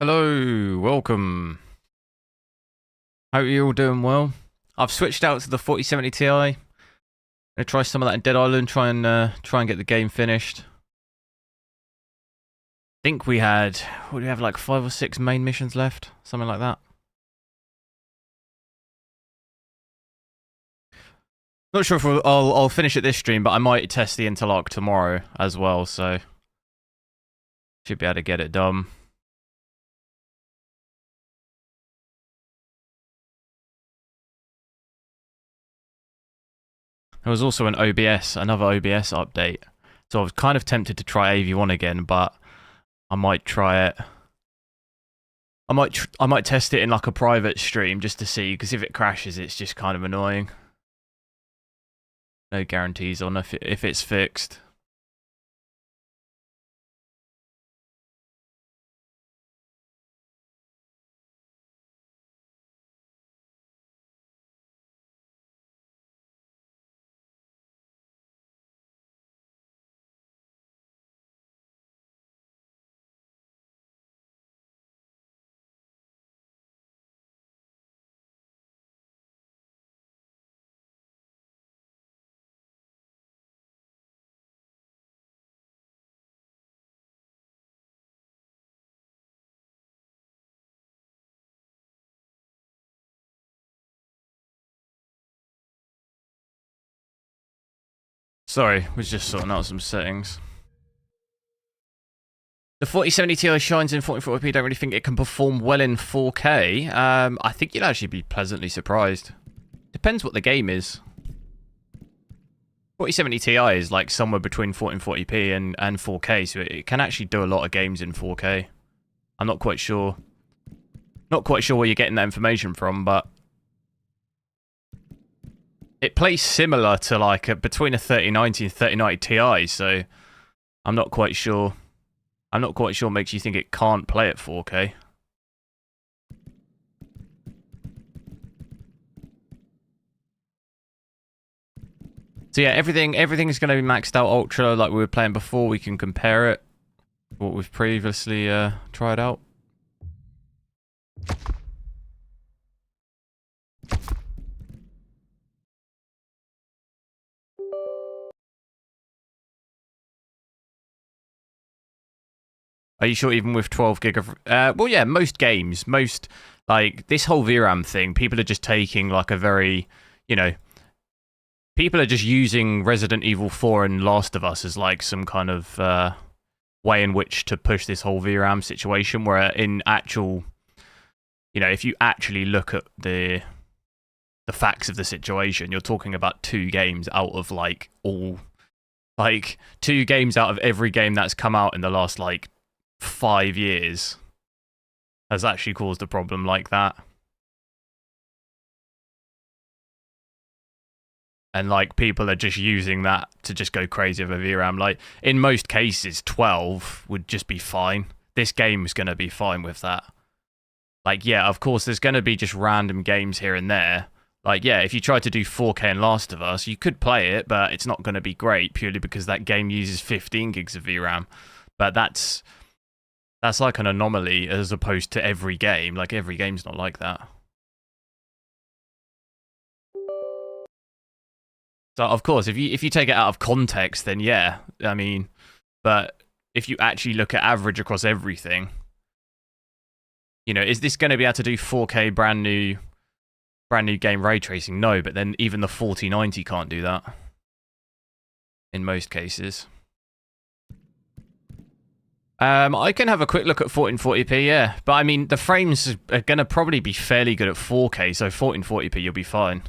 Hello, welcome. Hope you're all doing well. I've switched out to the 4070 Ti. Gonna try some of that in Dead Island. Try and get the game finished. I think we had, what do we have, like 5 or 6 main missions left, something like that. Not sure if I'll finish it this stream, but I might test the interlock tomorrow as well. So should be able to get it done. There was also an OBS, another OBS update. So I was kind of tempted to try AV1 again, but I might try it. I might test it in like a private stream just to see, because if it crashes, it's just kind of annoying. No guarantees on if it's fixed. Sorry, was just sorting out some settings. The 4070 Ti shines in 1440p. Don't really think it can perform well in 4K. I think you'd actually be pleasantly surprised. Depends what the game is. 4070 Ti is like somewhere between 1440p and 4K, so it can actually do a lot of games in 4K. I'm not quite sure. Not quite sure where you're getting that information from, but it plays similar to like between a 3090 and 3090 Ti, so I'm not quite sure. I'm not quite sure what makes you think it can't play at 4K. So yeah, everything is going to be maxed out ultra like we were playing before. We can compare it to what we've previously tried out. Are you sure even with 12 gig of... well, yeah, most games, like, this whole VRAM thing, people are just taking, like, a very, you know... People are just using Resident Evil 4 and Last of Us as, like, some kind of way in which to push this whole VRAM situation, where in actual... You know, if you actually look at the facts of the situation, you're talking about 2 games out of, like, all... Like, 2 games out of every game that's come out in the last, like... 5 years has actually caused a problem like that. And like people are just using that to just go crazy over VRAM. Like in most cases 12 would just be fine. This game is going to be fine with that. Like yeah, of course there's going to be just random games here and there. Like yeah, if you try to do 4K in Last of Us, you could play it, but it's not going to be great purely because that game uses 15 gigs of VRAM. But that's like an anomaly as opposed to every game. Like, every game's not like that. So, of course, if you take it out of context, then yeah. I mean, but if you actually look at average across everything, you know, is this going to be able to do 4K brand new game ray tracing? No, but then even the 4090 can't do that. In most cases. I can have a quick look at 1440p, yeah. But I mean, the frames are going to probably be fairly good at 4K, so 1440p you'll be fine.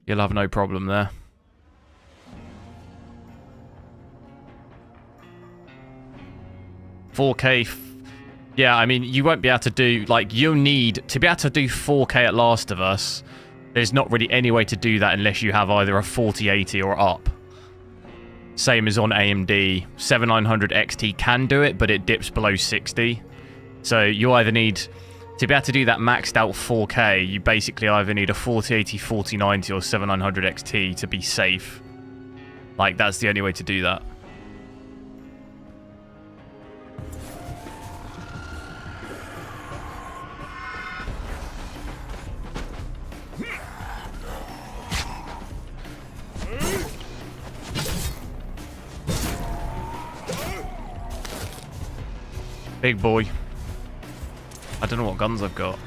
You'll have no problem there. $4K... Yeah, I mean, you won't be able to do... Like, you'll need... To be able to do 4K at Last of Us, there's not really any way to do that unless you have either a 4080 or up. Same as on AMD. 7900 XT can do it, but it dips below 60. So you either need... To be able to do that maxed out 4K, you basically either need a 4080, 4090 or 7900 XT to be safe. Like, that's the only way to do that. Big boy. I don't know what guns I've got.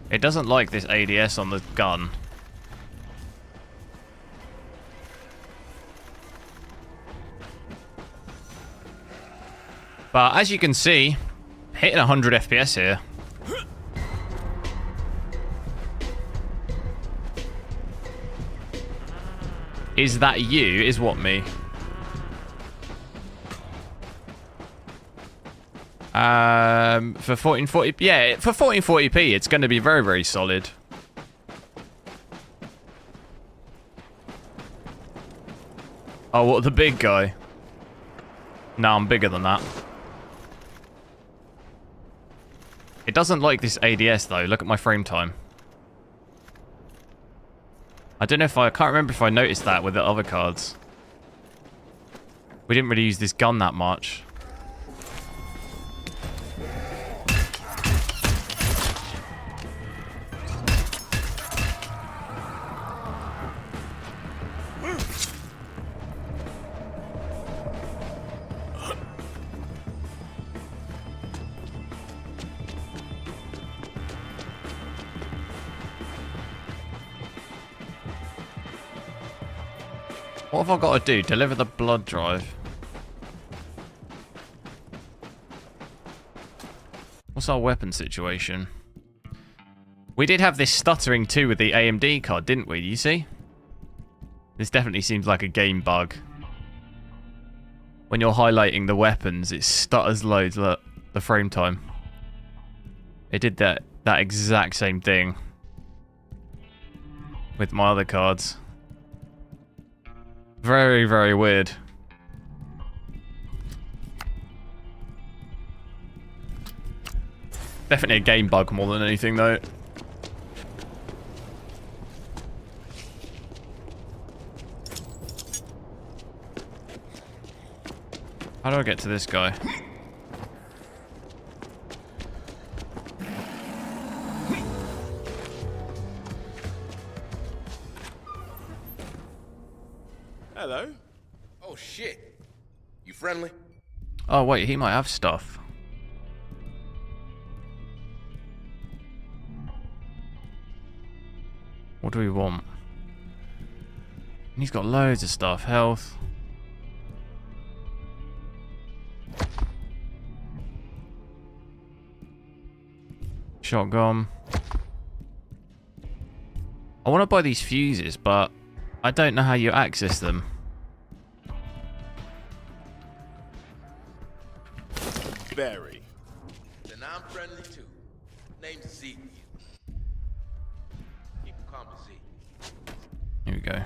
It doesn't like this ADS on the gun. But as you can see, hitting 100 FPS here. Is that you? Is what me? For 1440, yeah, for 1440p, it's going to be very, very solid. Oh, what, the big guy? No, I'm bigger than that. It doesn't like this ADS though. Look at my frame time. I don't know if I can't remember if I noticed that with the other cards. We didn't really use this gun that much. What have I got to do? Deliver the blood drive. What's our weapon situation? We did have this stuttering too with the AMD card, didn't we? You see? This definitely seems like a game bug. When you're highlighting the weapons, it stutters loads. Look, the frame time. It did that exact same thing with my other cards. Very, very weird. Definitely a game bug more than anything, though. How do I get to this guy? Hello. Oh shit. You friendly? Oh wait, he might have stuff. What do we want? He's got loads of stuff. Health. Shotgun. I want to buy these fuses, but I don't know how you access them. Barry. Then I'm friendly too. Name's Z. You can call me Z. Here we go.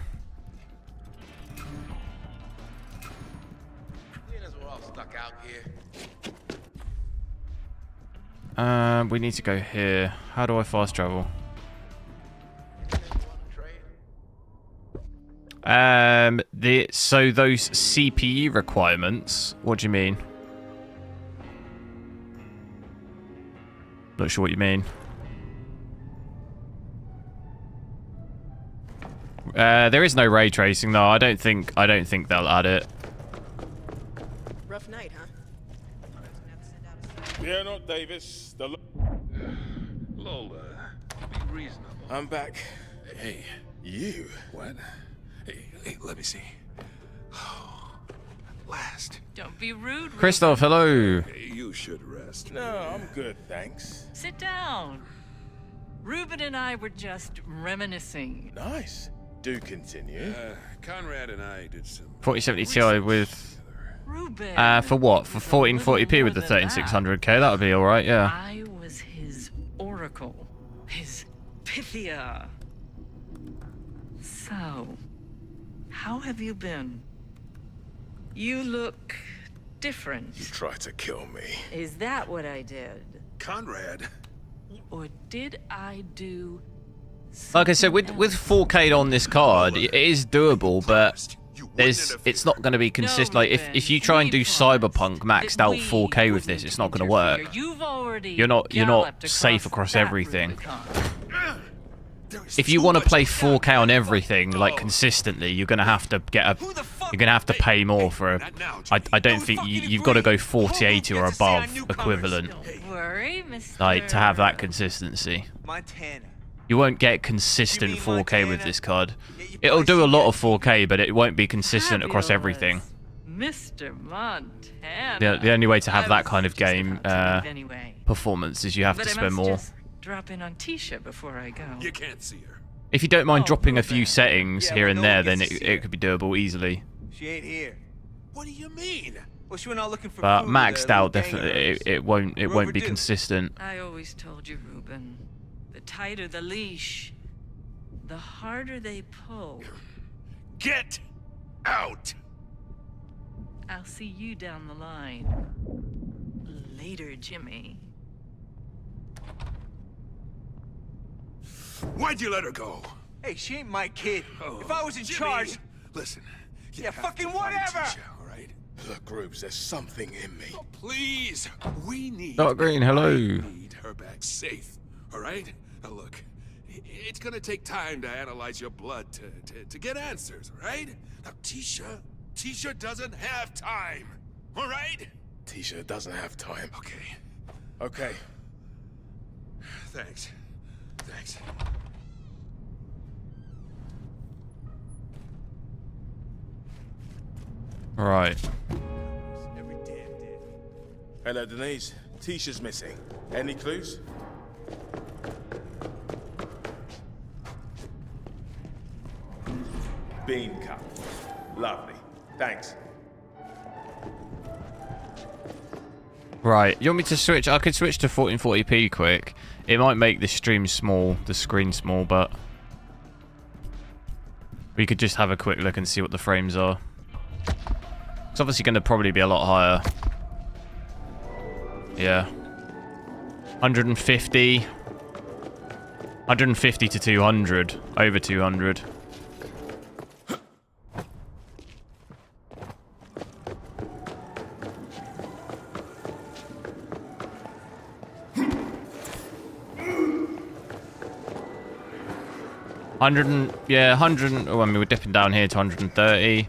Seeing as we're all stuck out here. We need to go here. How do I fast travel? So those CPU requirements, what do you mean? Not sure what you mean. There is no ray tracing though. I don't think they'll add it. Rough night, huh? Yeah, not Davis. Lola, be reasonable. I'm back. Hey, you. What? Hey, let me see. Last. Don't be rude, Christoph, hello. Hey, you should rest. No, I'm good, thanks. Sit down. Ruben and I were just reminiscing. Nice. Do continue. Conrad and I did some 4070 Ti with Ruben. for what? For 1440p with the 13600K, that would be all right, yeah. I was his oracle, his Pythia. So, how have you been? You look different. You tried to kill me. Is that what I did? Conrad. Or did I do Like I said, with 4K on this card, it is doable, but it's not going to be consistent. Like if you try and do Cyberpunk maxed out 4K with this, it's not going to work. You're not safe across everything. If you want to play 4K on everything like consistently, you're going to have to get You're gonna have to pay more for a. I don't think you've got to go 4080 or above equivalent, Don't worry, Mr. like to have that consistency. Montana. You won't get consistent 4K with this card. It'll do a lot of 4K, but it won't be consistent across everything. Mr. Montana. The only way to have I that was kind of just game about to leave anyway. performance is you have But to I spend must more. just drop in on Tisha before I go. You can't see her. If you don't mind Oh, dropping a Ruben. few settings Yeah, here well, and no there, one then gets to see it her. could be doable easily. She ain't here. What do you mean? Well, she went out looking for But food with maxed a out, little gang of definitely, hers. it won't be overdue. consistent. I always told you, Ruben, the tighter the leash, the harder they pull. Get out! I'll see you down the line. Later, Jimmy. Why'd you let her go? Hey, she ain't my kid. Oh, If I was in Jimmy, charge... Listen. You Yeah, have fucking to find whatever. Tisha, all right? Look, Rubes, there's something in me. Oh, please. We need. Dark Green, hello. We need her back safe. All right? Now look, it's gonna take time to analyze your blood to get answers. All right? Now Tisha doesn't have time. All right? Tisha doesn't have time. Okay. Okay. Thanks. Thanks. Right. Every damn day. Hello, Denise. Tisha's missing. Any clues? Bean cup. Lovely. Thanks. Right. You want me to switch? I could switch to 1440p quick. It might make the stream small, the screen small, but we could just have a quick look and see what the frames are. It's obviously going to probably be a lot higher. Yeah. 150. 150 to 200. Over 200. Yeah, 100. Oh, I mean, we're dipping down here to 130.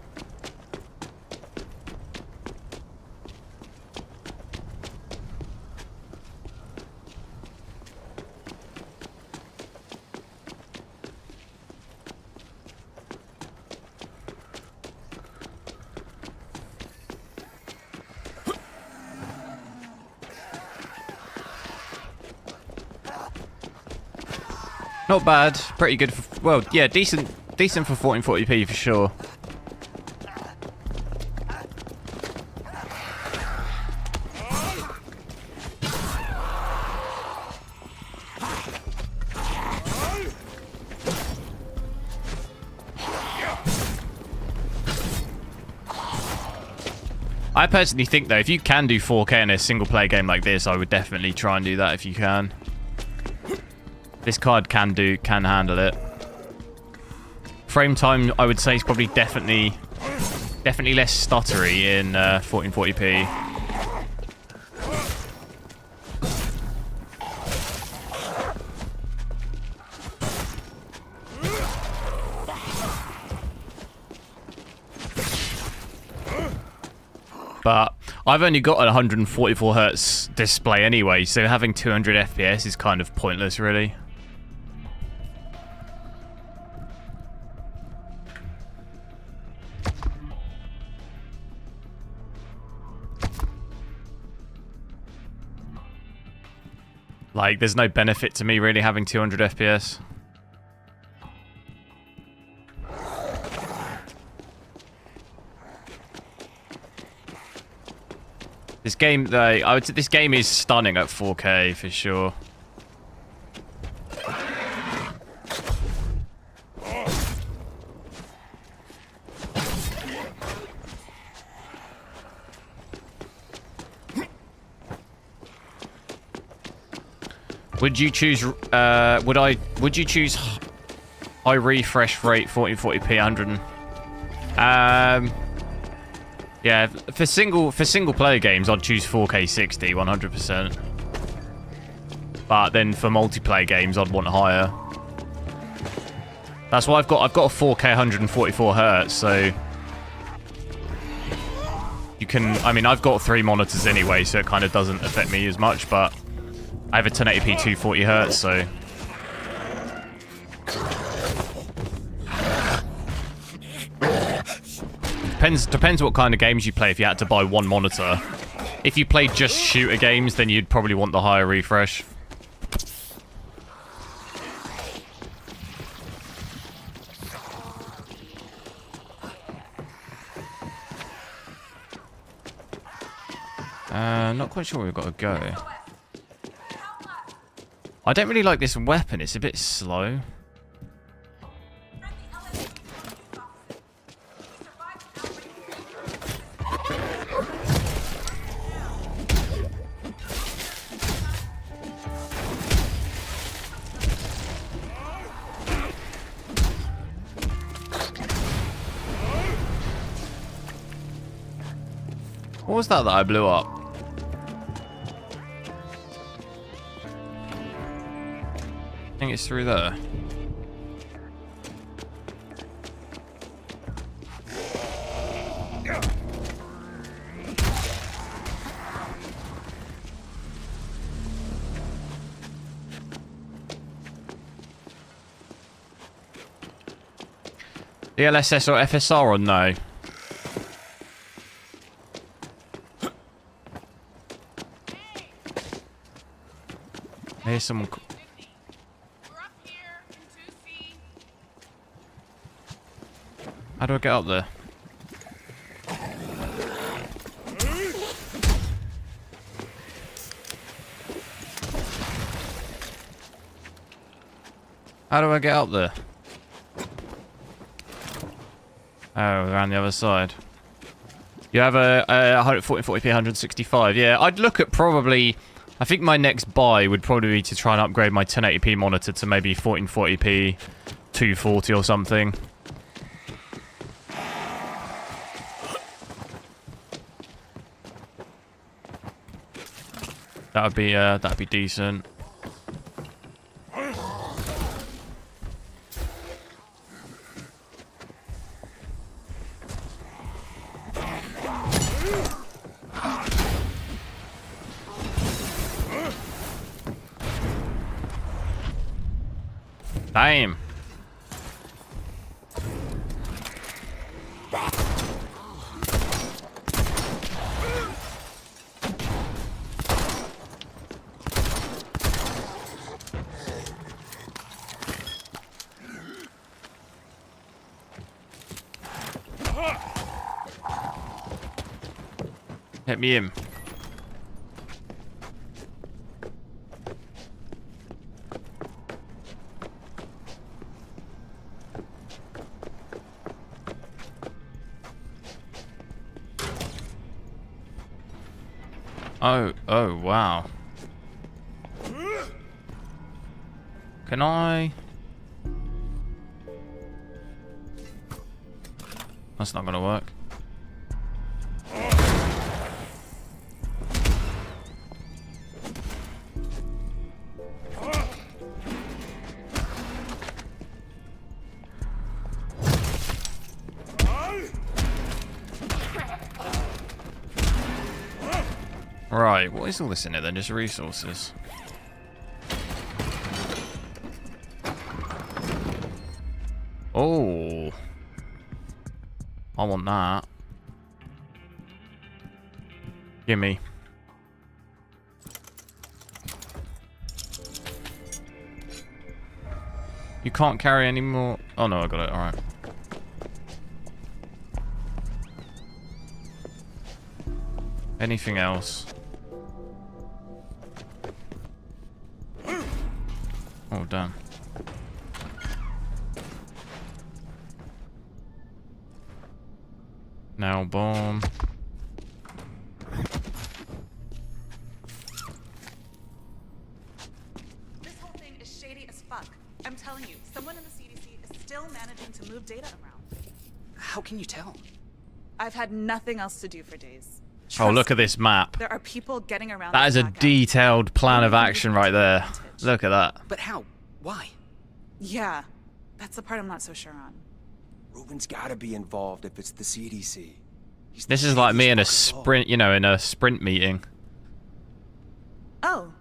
Not bad. Pretty good. Well, yeah, decent for 1440p for sure. I personally think though, if you can do 4K in a single player game like this, I would definitely try and do that if you can. This card can handle it. Frame time, I would say, is probably definitely less stuttery in 1440p. But I've only got a 144 hertz display anyway, so having 200 FPS is kind of pointless, really. Like, there's no benefit to me really having 200 FPS. This game, though, I would say this game is stunning at 4K for sure. Would you choose? Would you choose high refresh rate 1440p 100? Yeah, for single player games, I'd choose 4K 60 100%. But then for multiplayer games, I'd want higher. That's why I've got a 4K 144 hertz. So You can, I mean, I've got 3 monitors anyway, so it kind of doesn't affect me as much, but I have a 1080p 240Hz, so... Depends what kind of games you play if you had to buy 1 monitor. If you played just shooter games, then you'd probably want the higher refresh. Not quite sure where we've got to go. I don't really like this weapon, it's a bit slow. What was that I blew up? I think it's through there. DLSS or FSR or no? Here's someone. How do I get up there? How do I get up there? Oh, around the other side. You have a 1440p 165. Yeah, I'd look at probably... I think my next buy would probably be to try and upgrade my 1080p monitor to maybe 1440p 240 or something. That'd be decent. Damn. Hit me in. Oh, wow. Can I? That's not gonna work. Right, what is all this in it then? Just resources. Oh. I want that. Gimme. You can't carry any more. Oh no, I got it. Alright. Anything else? Oh, damn. Now bomb. This whole thing is shady as fuck. I'm telling you, someone in the CDC is still managing to move data around. How can you tell? I've had nothing else to do for days. Oh, look at this map. There are people getting around. That is a blackout. detailed plan of action right there. Look at that. But how? Why? Yeah, that's the part I'm not so sure on. Ruben's gotta be involved if it's the CDC. This is like me in a sprint, you know, in a sprint meeting. Oh.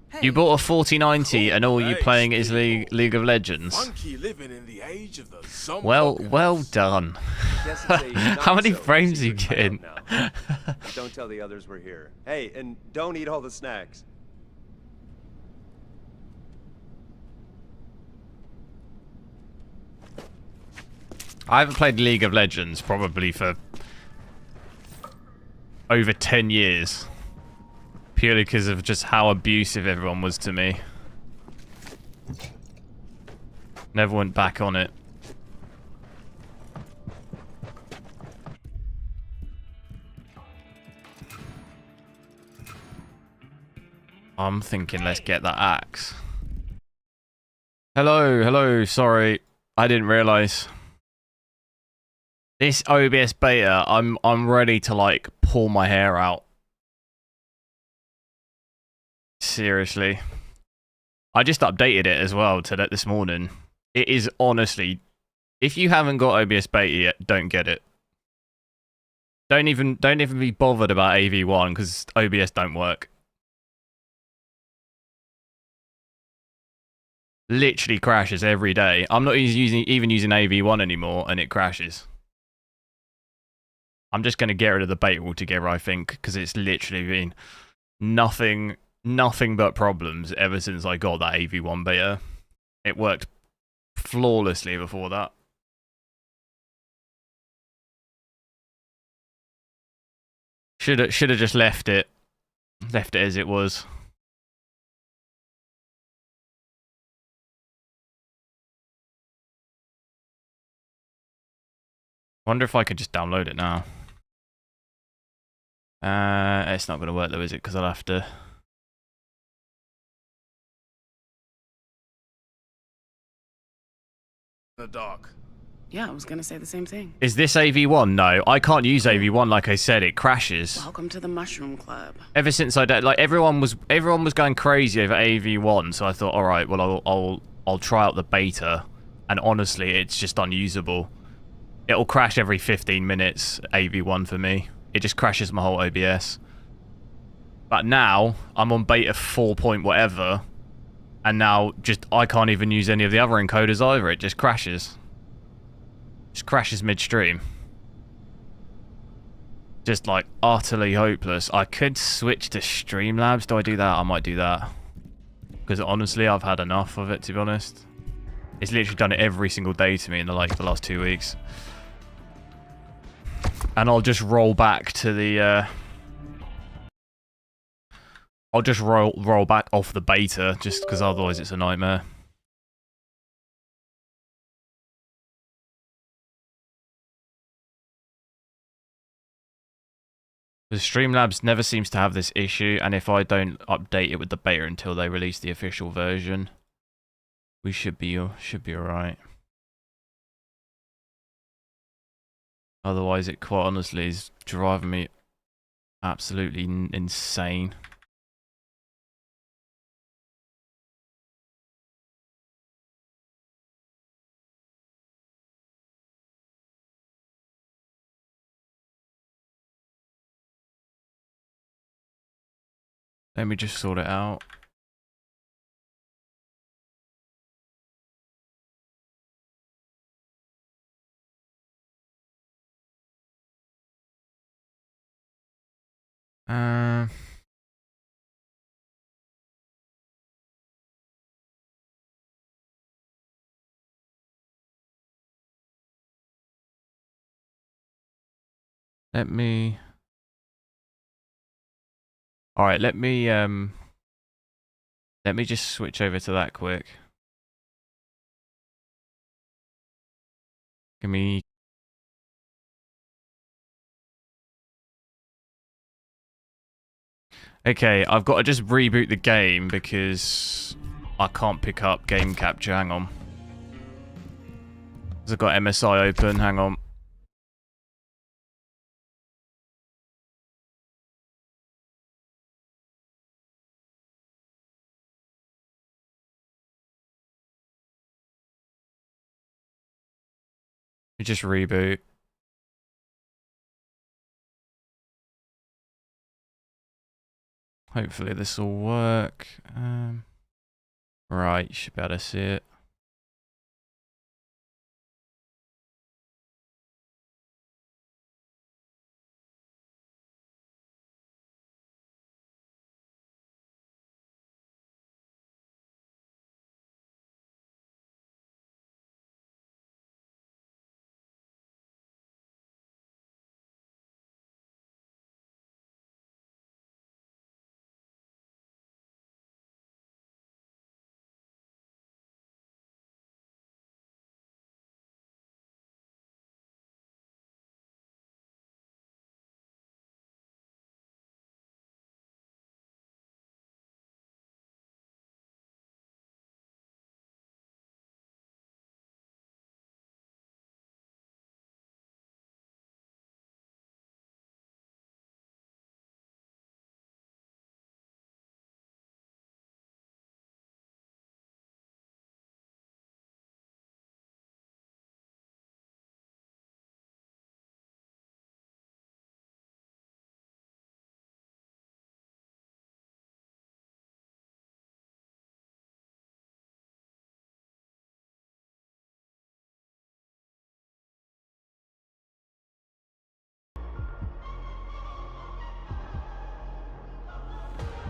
Hey. You bought a 4090 and all you Hey, playing is Steve. League of Legends. Funky living in the age of the zombie. Well done. Guess it's a How many not so frames are you secret getting? hideout now. Don't tell the others we're here. Hey, and don't eat all the snacks. I haven't played League of Legends probably for over 10 years. Purely because of just how abusive everyone was to me. Never went back on it. I'm thinking let's get that axe. Hello, sorry. I didn't realise. This OBS beta, I'm ready to like pull my hair out. Seriously. I just updated it as well today this morning. It is honestly, if you haven't got OBS beta yet, don't get it. Don't even be bothered about AV1 because OBS don't work. Literally crashes every day. I'm not even using AV1 anymore and it crashes. I'm just going to get rid of the beta altogether, I think, because it's literally been nothing but problems ever since I got that AV1 beta. It worked flawlessly before that. Should have just left it as it was. Wonder if I could just download it now. It's not going to work though, is it? Because I'll have to. The dark. Yeah, I was gonna say the same thing. Is this AV1? No, I can't use AV1. Like I said, it crashes. Welcome to the Mushroom Club. Ever since I did, like everyone was going crazy over AV1, so I thought, all right, well I'll try out the beta, and honestly, it's just unusable. It'll crash every 15 minutes. AV1 for me, it just crashes my whole OBS. But now I'm on beta 4 point whatever, and now just I can't even use any of the other encoders either. It just crashes. Just crashes midstream. Just like utterly hopeless. I could switch to Streamlabs. Do I do that? I might do that. Because honestly, I've had enough of it, to be honest. It's literally done it every single day to me in the last 2 weeks. And I'll just roll back to the I'll just roll back off the beta just because otherwise it's a nightmare. The Streamlabs never seems to have this issue, and if I don't update it with the beta until they release the official version, we should be alright. Otherwise, it quite honestly is driving me absolutely insane. Let me just sort it out. Let me. All right, let me just switch over to that quick. Give me. Okay, I've got to just reboot the game because I can't pick up game capture. Hang on. 'Cause I've got MSI open. Hang on. Let me just reboot. Hopefully this will work. Right, you should be able to see it.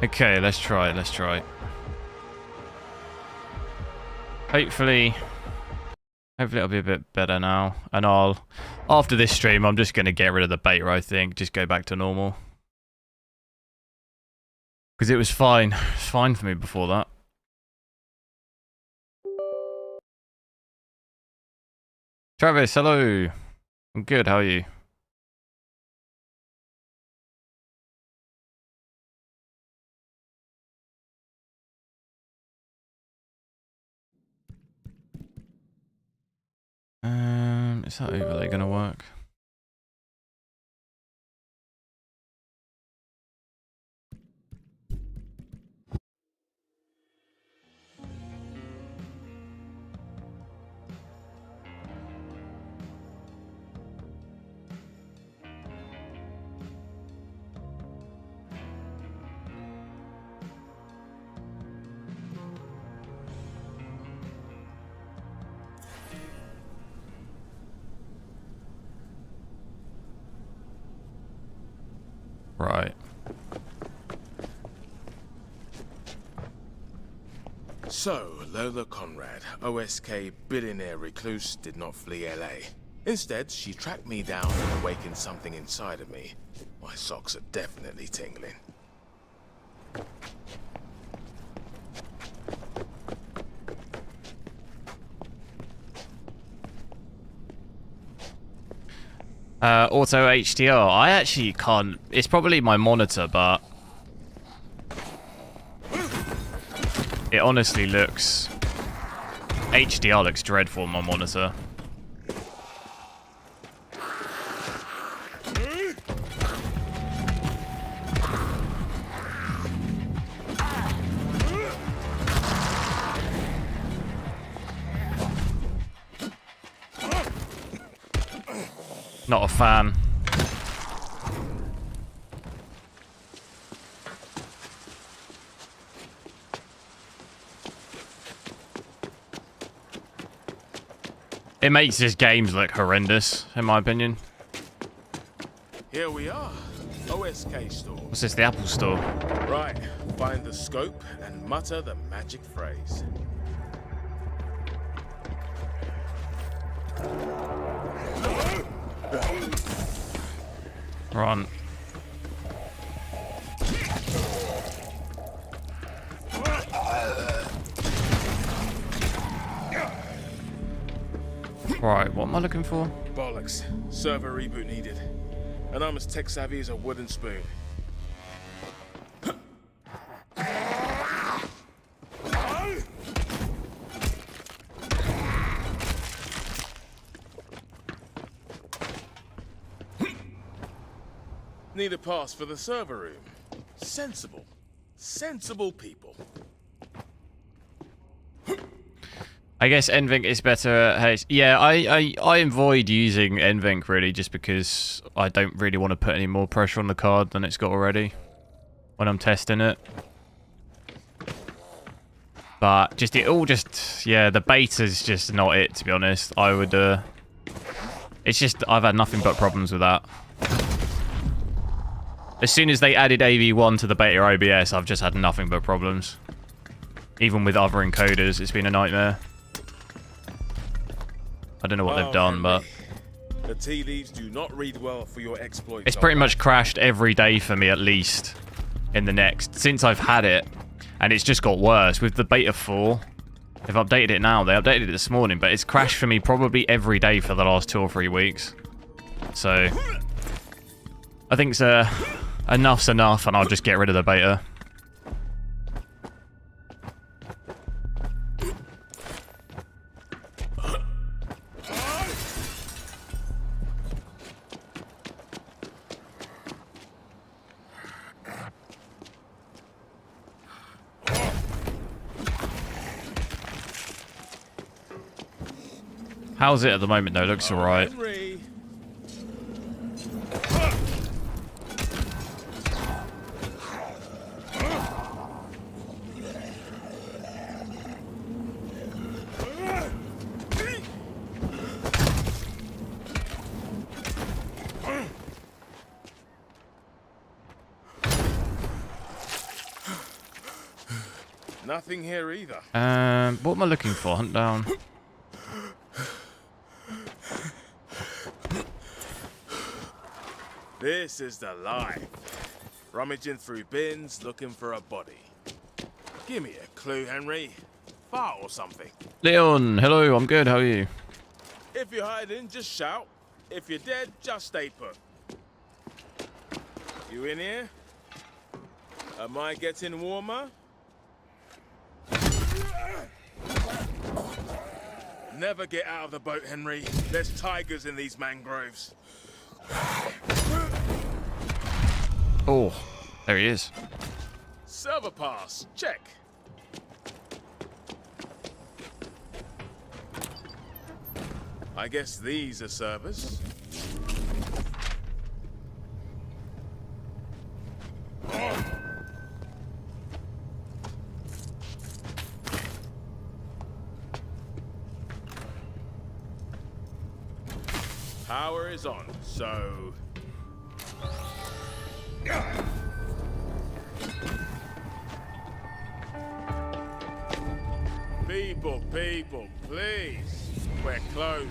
Okay, let's try it. Let's try it. Hopefully it'll be a bit better now. And after this stream, I'm just going to get rid of the beta, I think. Just go back to normal. Because it was fine. It was fine for me before that. Travis, hello. I'm good, how are you? Is that overlay gonna work? Right. So, Lola Conrad, OSK billionaire recluse, did not flee LA. Instead, she tracked me down and awakened something inside of me. My socks are definitely tingling. Auto HDR. I actually can't. It's probably my monitor, but it honestly looks. HDR looks dreadful on my monitor. Not a fan. It makes his games look horrendous, in my opinion. Here we are. OSK store. What's this, the Apple Store? Right. Find the scope and mutter the magic phrase. Run. Right, what am I looking for? Bollocks. Server reboot needed. And I'm as tech savvy as a wooden spoon. Need a pass for the server room. Sensible. Sensible people. I guess NVENC is better at yeah, I avoid using NVENC really just because I don't really want to put any more pressure on the card than it's got already. when I'm testing it. But just yeah, the beta's just not it, to be honest. I would it's just I've had nothing but problems with that. As soon as they added AV1 to the beta OBS, I've just had nothing but problems. Even with other encoders, it's been a nightmare. I don't know what they've done, but the tea leaves do not read well for your exploits. it's pretty much crashed every day for me, at least in the next since I've had it, and it's just got worse with the beta 4. They've updated it now. They updated it this morning, but it's crashed for me probably every day for the last 2 or 3 weeks. So I think enough's enough, and I'll just get rid of the beta. How's it at the moment, though? It looks alright. Nothing here either. What am I looking for? Hunt down. This is the life. Rummaging through bins, looking for a body. Give me a clue, Henry. Fart or something. Leon, hello, I'm good, how are you? If you're hiding, just shout. If you're dead, just stay put. You in here? Am I getting warmer? Never get out of the boat, Henry. There's tigers in these mangroves. Oh, there he is. Server pass, check. I guess these are servers. Power is on, so... People, please. We're closed.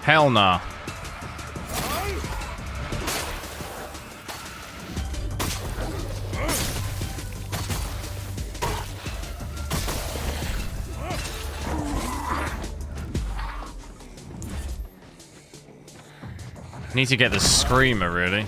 Hell nah. Need to get the screamer, really.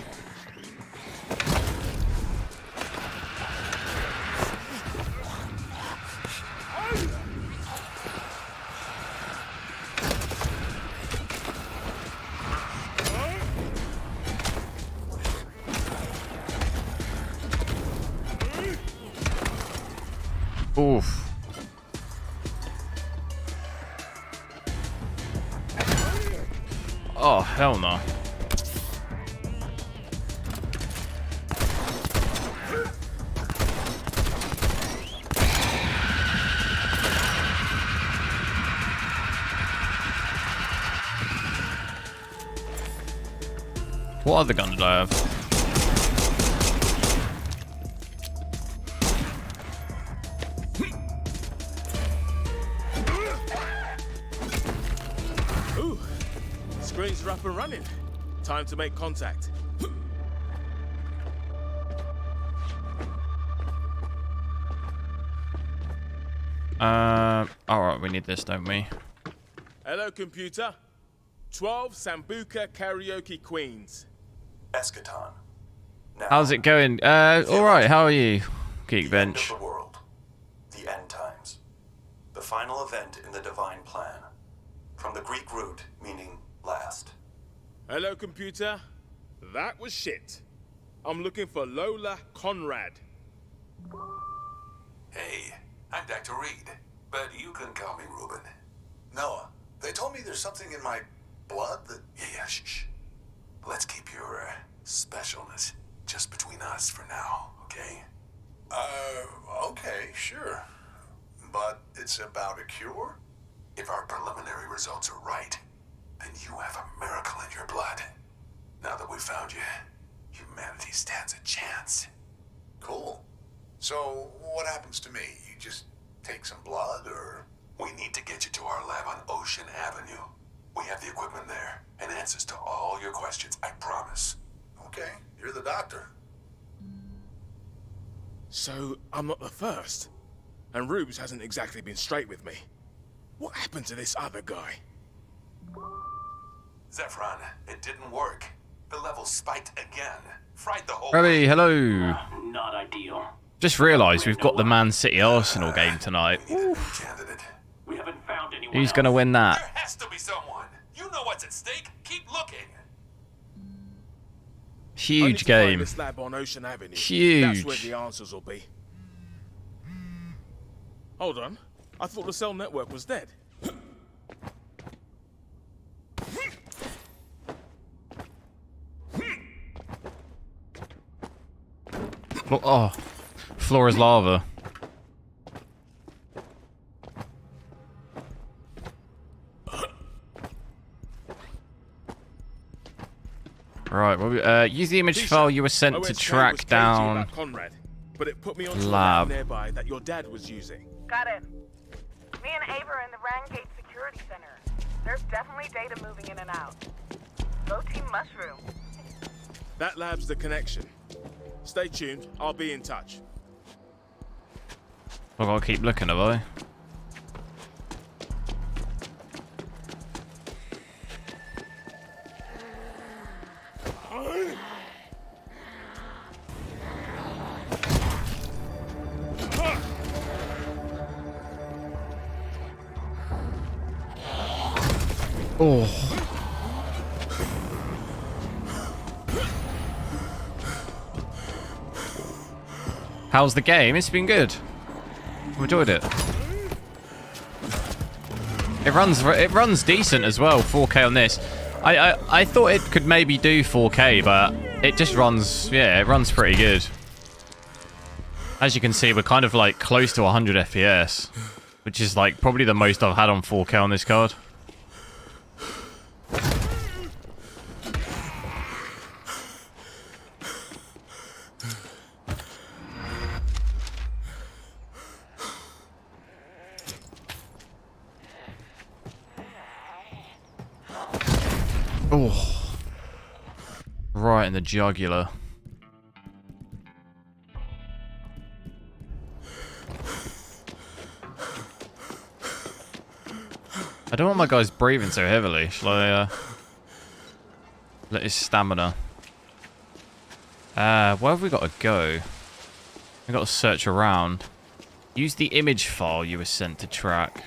Oof. Oh, hell no. What other gun did I have? Ooh, screens are up and running. Time to make contact. Alright, we need this, don't we? Hello, computer. 12 Sambuca Karaoke Queens. Eschaton. Now, How's it going? Alright, how are you, Geekbench? the world. The end times. The final event in the divine plan. From the Greek root, meaning last. Hello, computer. That was shit. I'm looking for Lola Conrad. Hey, I'm Dr. Reed, but you can call me Ruben. Noah, they told me there's something in my blood that... Yeah, shh. Let's keep your specialness just between us for now, okay? Okay, sure. But it's about a cure? If our preliminary results are right, then you have a miracle in your blood. Now that we've found you, humanity stands a chance. Cool. So, what happens to me? You just take some blood, or...? We need to get you to our lab on Ocean Avenue. We have the equipment there, and answers to all your questions, I promise. Okay, you're the doctor. So, I'm not the first. And Rubes hasn't exactly been straight with me. What happened to this other guy? Zephron, it didn't work. The level spiked again. Fried the whole... Robbie, hello. Not ideal. Just realised we've got the Man City Arsenal game tonight. Candidate. We haven't found anyone Who's going to win that? There has to be someone. You know what's at stake. Keep looking. I need Huge to find game. this lab on Ocean Avenue. Huge. That's where the answers will be. Hold on. I thought the cell network was dead. Oh, floor is lava. Right, well, use the image file you were sent to OSK track was cagey down about Conrad, but it put me onto a lab. lab nearby that your dad was using. Got it. Me and Ava are in the Rangate Security Center. There's definitely data moving in and out. Go Team Mushroom. That lab's the connection. Stay tuned. I'll be in touch. I've got to keep looking, have I? Oh. How's the game? It's been good. I've enjoyed it. It runs decent as well, 4K on this. I thought it could maybe do 4K, but it just runs, yeah, it runs pretty good. As you can see, we're kind of like close to 100 FPS, which is like probably the most I've had on 4K on this card. Oh, right in the jugular. I don't want my guys breathing so heavily. Shall I let his stamina? Where have we got to go? We got to search around. Use the image file you were sent to track.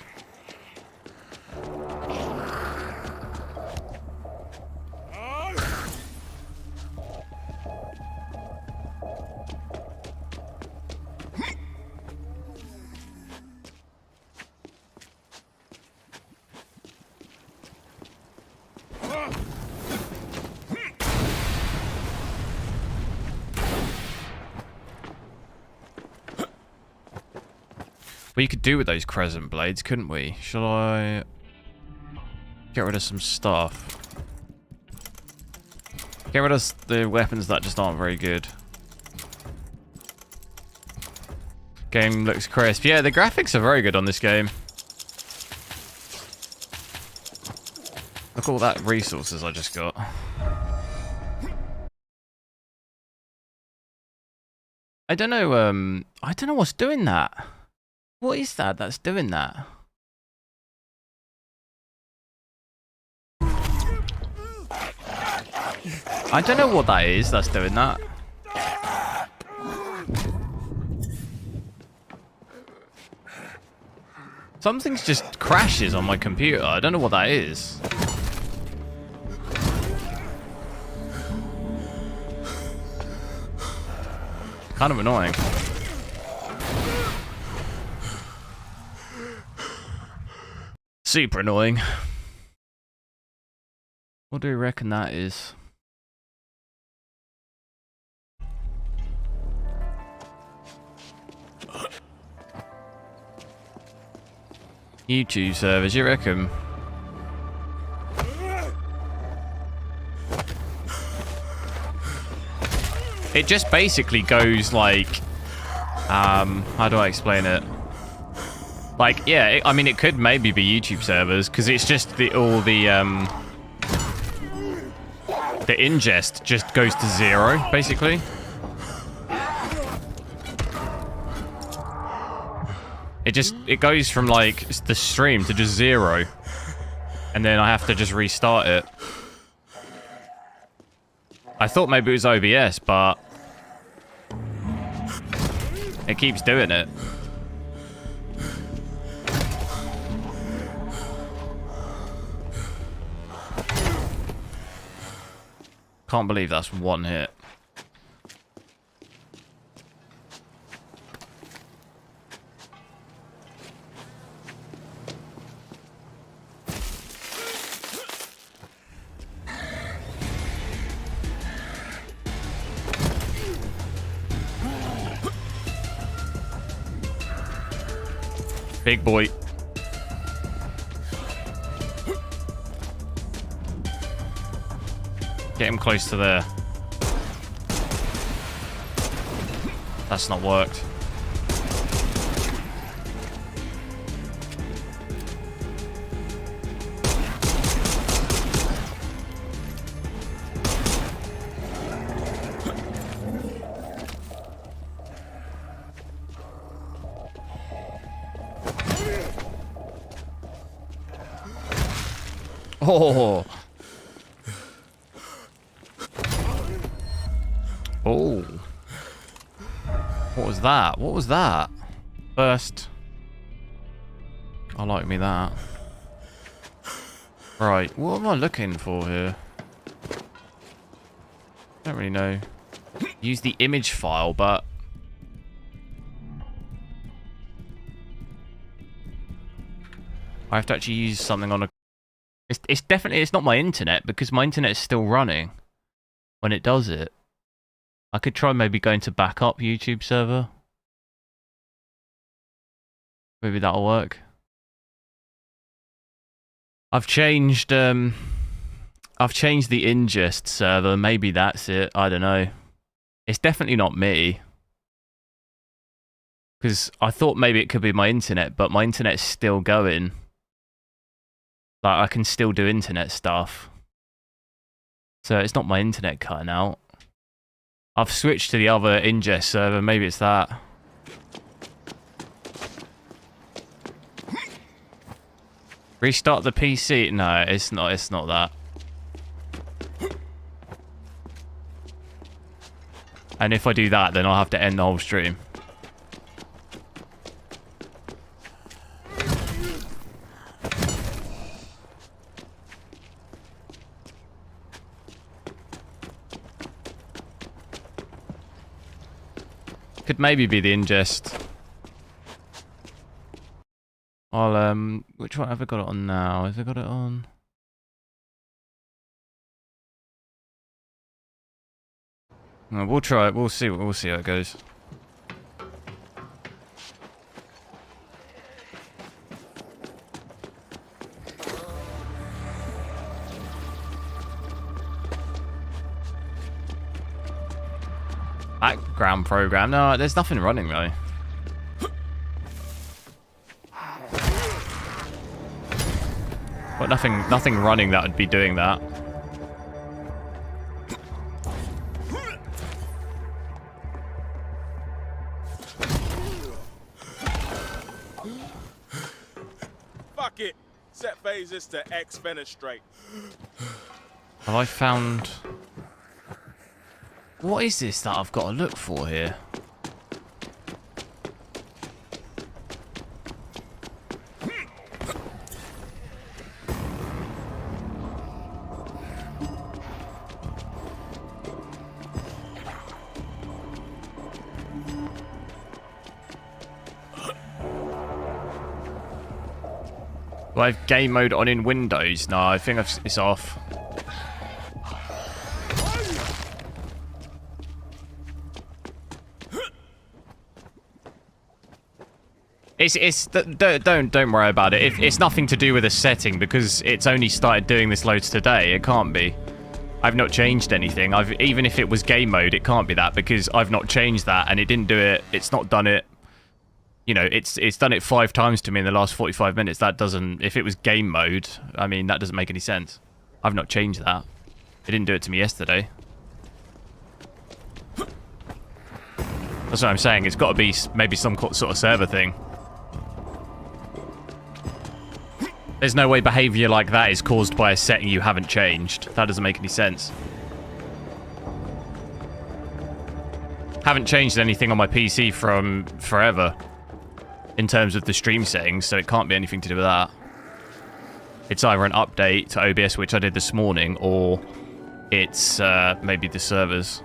We could do with those crescent blades, couldn't we? Shall I get rid of some stuff? Get rid of the weapons that just aren't very good. Game looks crisp. Yeah, the graphics are very good on this game. Look at all that resources I just got. I don't know what's doing that. What is that that's doing that? I don't know what that is that's doing that. Something's just crashes on my computer. I don't know what that is. Kind of annoying. Super annoying. What do you reckon that is? YouTube servers, you reckon? It just basically goes like, how do I explain it? Like, yeah, I mean, it could maybe be YouTube servers because it's just all the ingest just goes to 0, basically. It goes from like the stream to just 0, and then I have to just restart it. I thought maybe it was OBS, but it keeps doing it. Can't believe that's one hit. Big boy. Get him close to there. That's not worked. Oh. Oh. What was that? What was that? First. I like me that. Right, what am I looking for here? Don't really know. Use the image file, but I have to actually use something on a... It's definitely... It's not my internet, because my internet is still running when it does it. I could try maybe going to backup YouTube server. Maybe that'll work. I've changed the ingest server. Maybe that's it. I don't know. It's definitely not me. Because I thought maybe it could be my internet, but my internet's still going. Like, I can still do internet stuff. So it's not my internet cutting out. I've switched to the other ingest server. Maybe it's that. Restart the PC? No, it's not. It's not that. And if I do that, then I'll have to end the whole stream. Could maybe be the ingest. I'll which one have I got it on now? Have I got it on? No, we'll try it. We'll see how it goes. Background program. No, there's nothing running really. But nothing running that would be doing that. Fuck it. Set phases to X fenestrate. Have I found... What is this that I've got to look for here? Do I have game mode on in Windows? No, I think it's off. Don't worry about it. It's nothing to do with a setting because it's only started doing this loads today. It can't be. I've not changed anything. Even if it was game mode, it can't be that because I've not changed that and it didn't do it. It's not done it. You know, it's done it 5 times to me in the last 45 minutes. That doesn't. If it was game mode, I mean, that doesn't make any sense. I've not changed that. It didn't do it to me yesterday. That's what I'm saying. It's got to be maybe some sort of server thing. There's no way behavior like that is caused by a setting you haven't changed. That doesn't make any sense. Haven't changed anything on my PC from forever in terms of the stream settings, so it can't be anything to do with that. It's either an update to OBS, which I did this morning, or it's maybe the servers.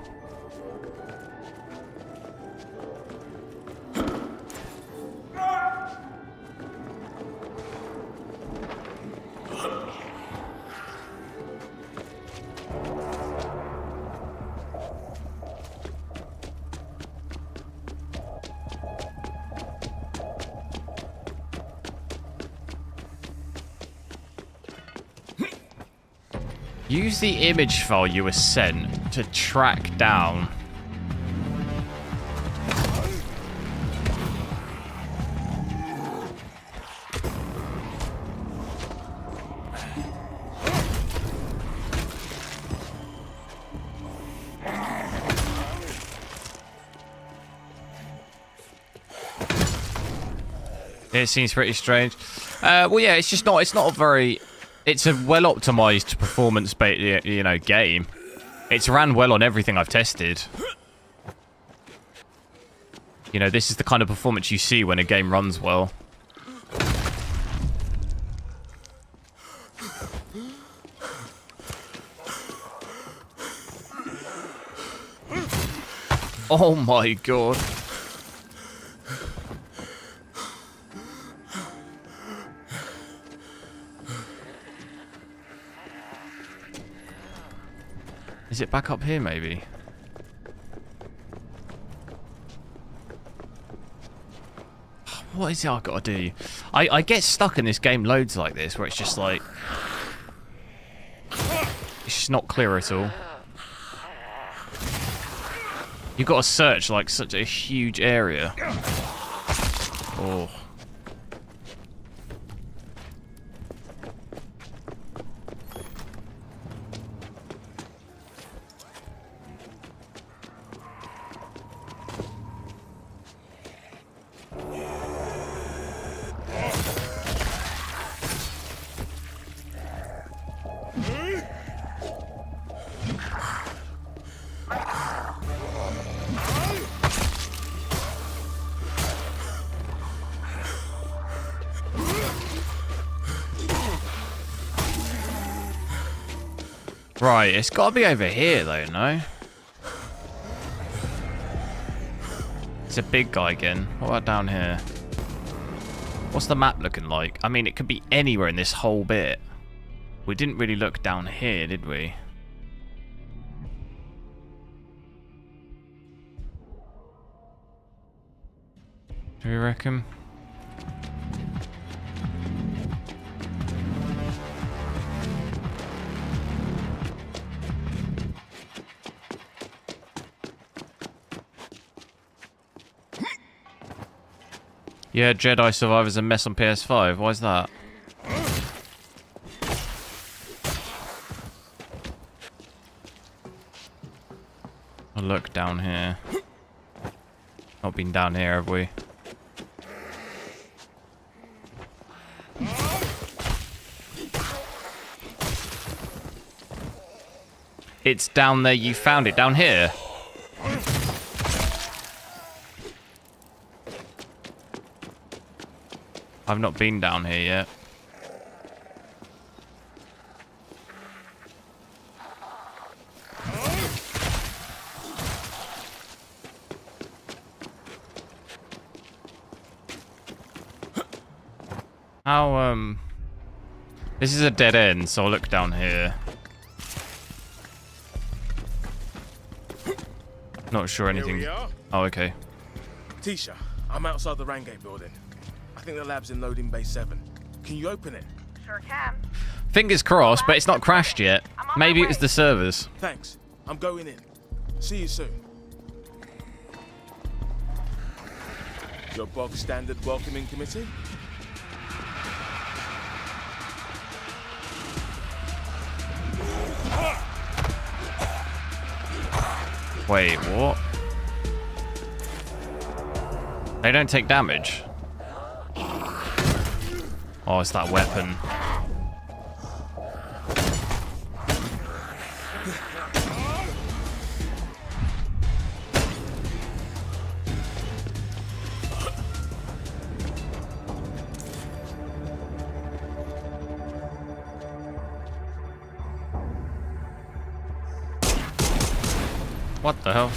Use the image file you were sent to track down. It seems pretty strange. Well, yeah, it's just not. It's not a very. It's a well-optimized performance-based, you know, game. It's ran well on everything I've tested. You know, this is the kind of performance you see when a game runs well. Oh my god. Is it back up here, maybe? What is it I've got to do? I get stuck in this game loads like this, where it's just like... It's just not clear at all. You've got to search, like, such a huge area. Oh. Right, it's got to be over here, though, no? It's a big guy again. What about down here? What's the map looking like? I mean, it could be anywhere in this whole bit. We didn't really look down here, did we? Do you reckon? Yeah, Jedi Survivor's a mess on PS5. Why is that? I'll look down here. Not been down here, have we? It's down there. You found it down here. I've not been down here yet. How, this is a dead end, so I'll look down here. Not sure anything. Here we are. Oh, okay. Tisha, I'm outside the Rangate building. think the lab's in loading bay 7. Can you open it? Sure can. Fingers crossed, but it's not crashed yet. Maybe it was the servers. Thanks. I'm going in. See you soon. Your bog standard welcoming committee? Wait, what? They don't take damage. Oh, it's that weapon. What the hell?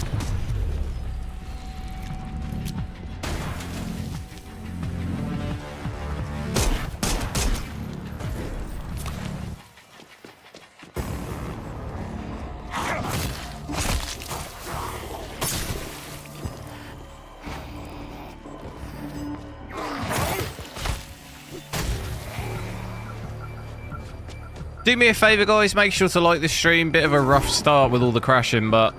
Do me a favour, guys, make sure to like this stream. Bit of a rough start with all the crashing, but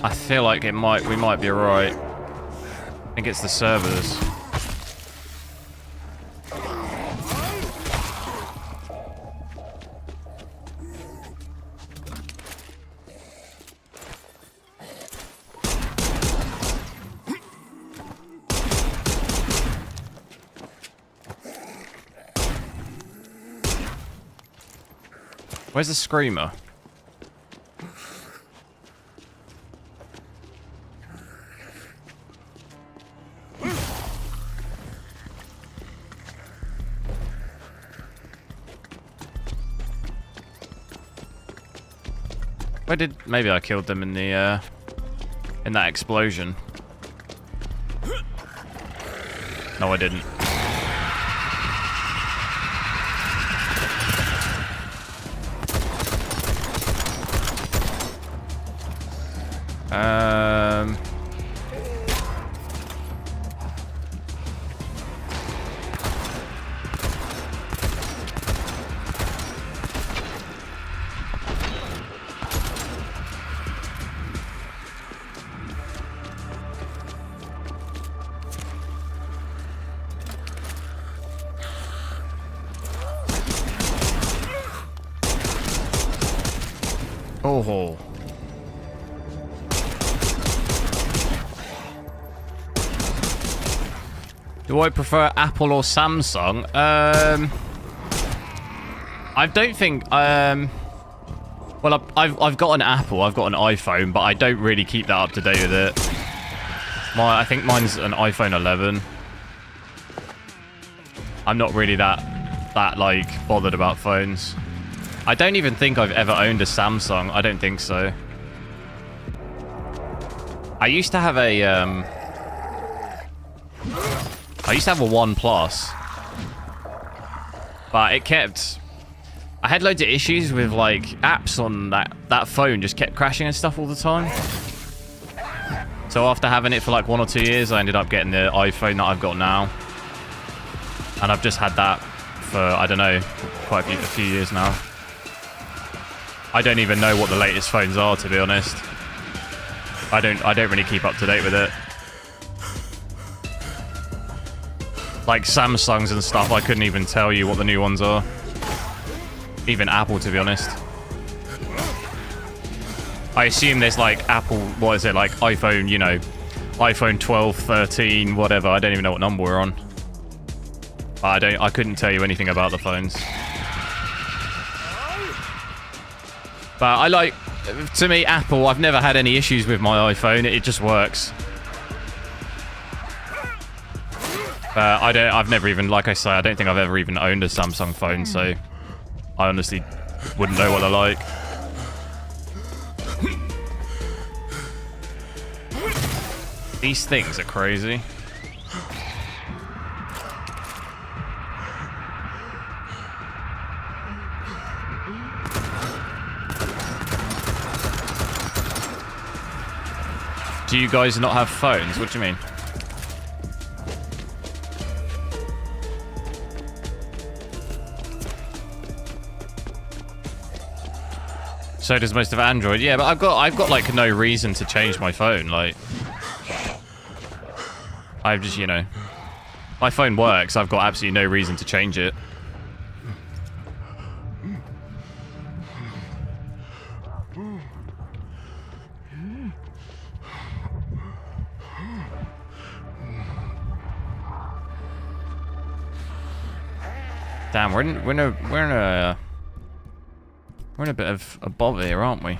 I feel like we might be alright. I think it's the servers. Where's the screamer? Where did... Maybe I killed them in the, in that explosion. No, I didn't. Oh. Do I prefer Apple or Samsung? I don't think. Well, I've got an Apple. I've got an iPhone, but I don't really keep that up to date with it. I think mine's an iPhone 11. I'm not really that like bothered about phones. I don't even think I've ever owned a Samsung. I don't think so. I used to have a OnePlus, but it kept... I had loads of issues with like apps on that phone, just kept crashing and stuff all the time. So after having it for like 1 or 2 years, I ended up getting the iPhone that I've got now, and I've just had that for, I don't know, quite a few years now. I don't even know what the latest phones are, to be honest. I don't really keep up to date with it. Like Samsungs and stuff, I couldn't even tell you what the new ones are. Even Apple, to be honest. I assume there's like Apple, what is it, like iPhone, you know, iPhone 12, 13, whatever. I don't even know what number we're on. But I couldn't tell you anything about the phones. But I like, to me, Apple, I've never had any issues with my iPhone. It just works. I've never even, like I say, I don't think I've ever even owned a Samsung phone, so I honestly wouldn't know what they're like. These things are crazy. Do you guys not have phones? What do you mean? So does most of Android. Yeah, but I've got like no reason to change my phone. Like, I've just, you know, my phone works. I've got absolutely no reason to change it. Damn, we're in a bit of a bother here, aren't we?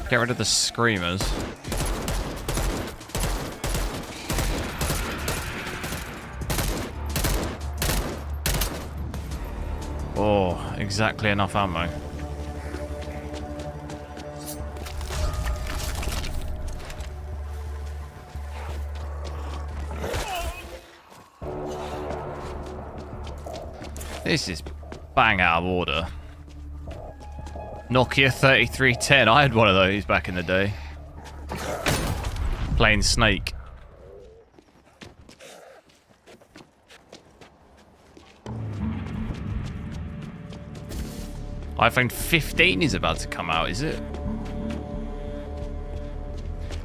Get rid of the screamers. Oh, exactly enough ammo. This is bang out of order. Nokia 3310. I had one of those back in the day. Playing Snake. iPhone 15 is about to come out, is it?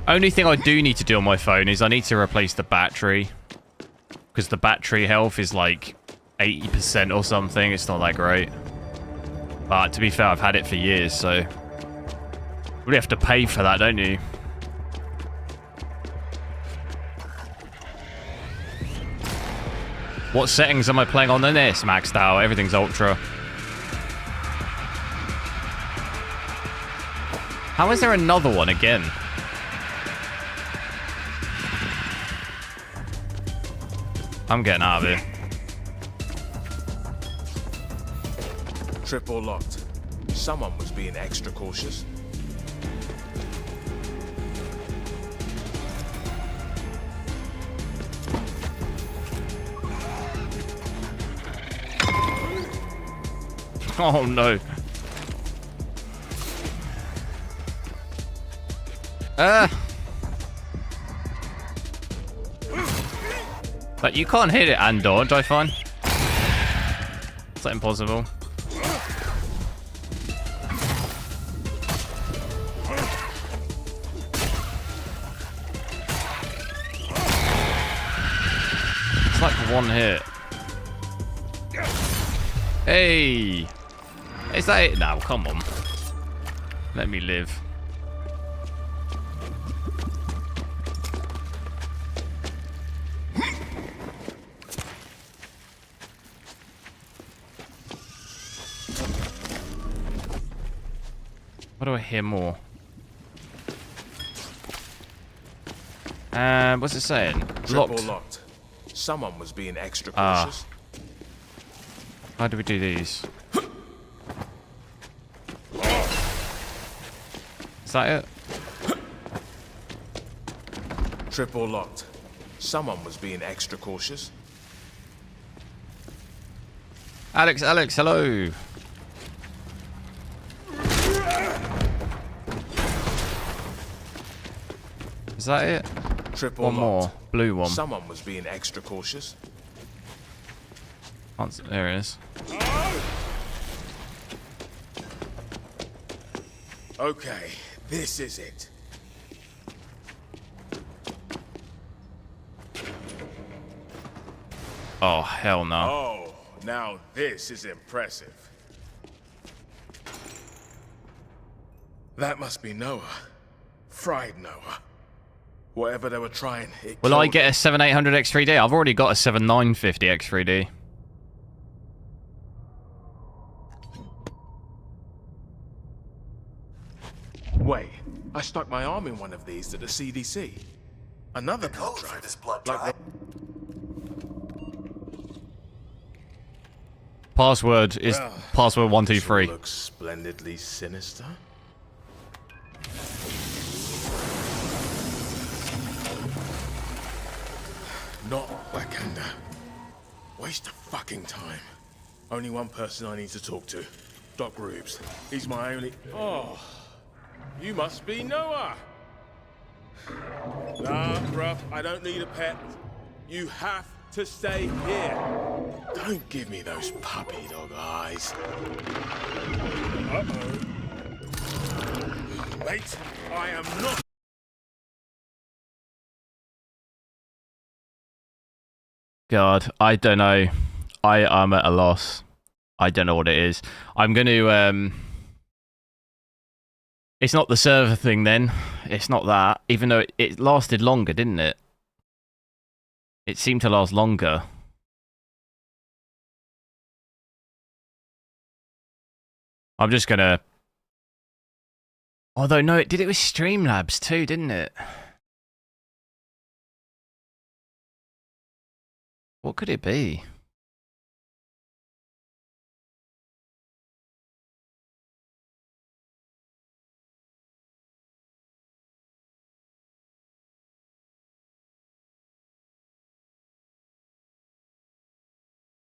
Only thing I do need to do on my phone is I need to replace the battery. Because the battery health is like 80% or something. It's not that great. But to be fair, I've had it for years, so... You really have to pay for that, don't you? What settings am I playing on? This maxed out. Everything's ultra. How is there another one again? I'm getting out of here. Triple locked. Someone was being extra cautious. Oh no. But you can't hit it and dodge, I find. Is that impossible? It's like one hit. Hey! Is that it now? Come on. Let me live. What do I hear more? What's it saying? Triple locked. Someone was being extra cautious. How do we do these? Is that it? Triple locked. Someone was being extra cautious. Alex, hello. Is that it? Triple one more. locked. Blue one. Someone was being extra cautious. There it is. Okay, this is it. Oh, hell no. Oh, now this is impressive. That must be Noah. Fried Noah. Whatever they were trying, it Will I killed get a 7800 X3D? I've already got a 7950 X3D. Wait, I stuck my arm in one of these at the CDC. Another blood drive. For this blood Like drive. Password is password 123. Sure looks splendidly sinister. Not Wakanda. Waste of fucking time. Only one person I need to talk to. Doc Rubes. He's my only... Oh, you must be Noah. Nah, bruv, I don't need a pet. You have to stay here. Don't give me those puppy dog eyes. Uh-oh. Mate, I am not... God, I don't know. I am at a loss. I don't know what it is. I'm going to... It's not the server thing then. It's not that. Even though it lasted longer, didn't it? It seemed to last longer. I'm just going to... Although, no, it did it with Streamlabs too, didn't it? What could it be?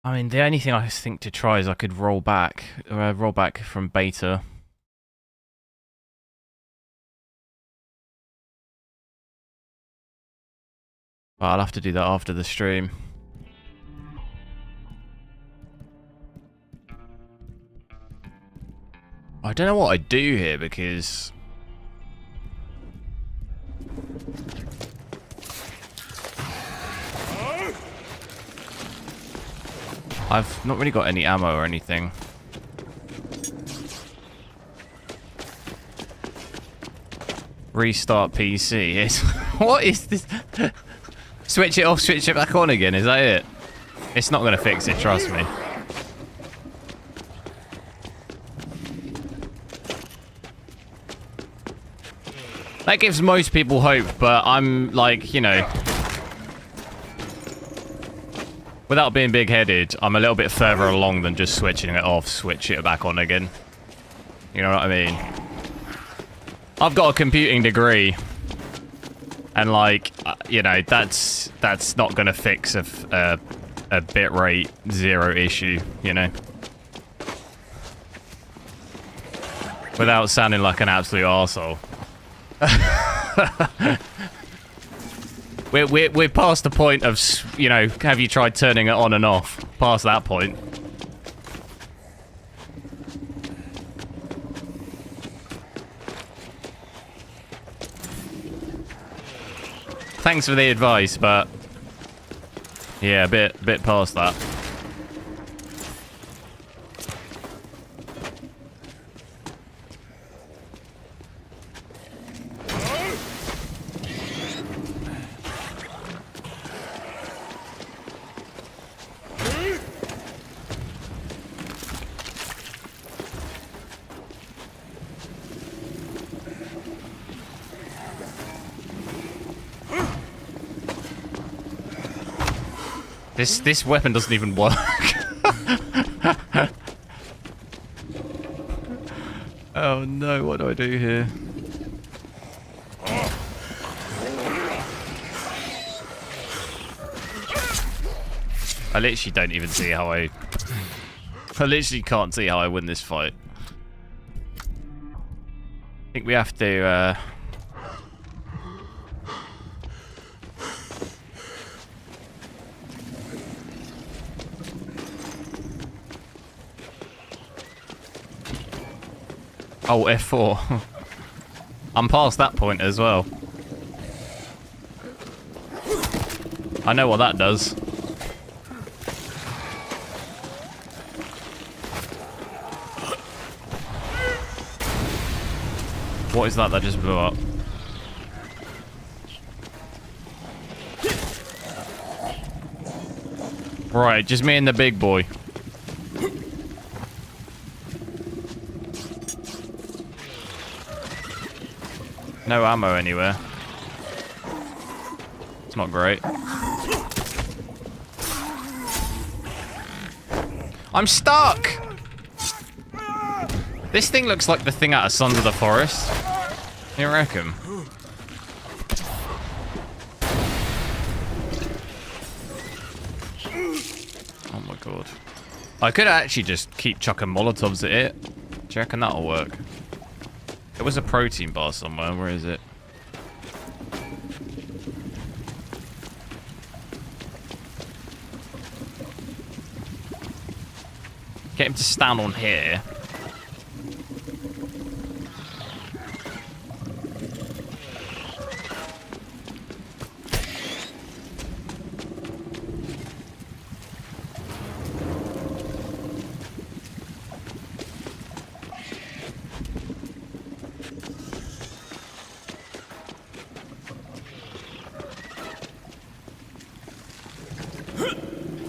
I mean, the only thing I think to try is I could roll back from beta. But I'll have to do that after the stream. I don't know what I do here because... I've not really got any ammo or anything. Restart PC. It's what is this? Switch it off, switch it back on again. Is that it? It's not going to fix it, trust me. That gives most people hope, but I'm like, you know... Without being big-headed, I'm a little bit further along than just switching it off, switch it back on again. You know what I mean? I've got a computing degree, and like, you know, that's not gonna fix a bitrate 0 issue, you know. Without sounding like an absolute arsehole. We're past the point of, you know, have you tried turning it on and off? Past that point. Thanks for the advice, but yeah, a bit past that. This weapon doesn't even work. Oh no, what do I do here? I literally don't even see how I literally can't see how I win this fight. I think we have to Oh, F4. I'm past that point as well. I know what that does. What is that just blew up? Right, just me and the big boy. No ammo anywhere. It's not great. I'm stuck! This thing looks like the thing out of Sons of the Forest. You reckon? Oh my god. I could actually just keep chucking Molotovs at it. Do you reckon that'll work? There was a protein bar somewhere. Where is it? Get him to stand on here.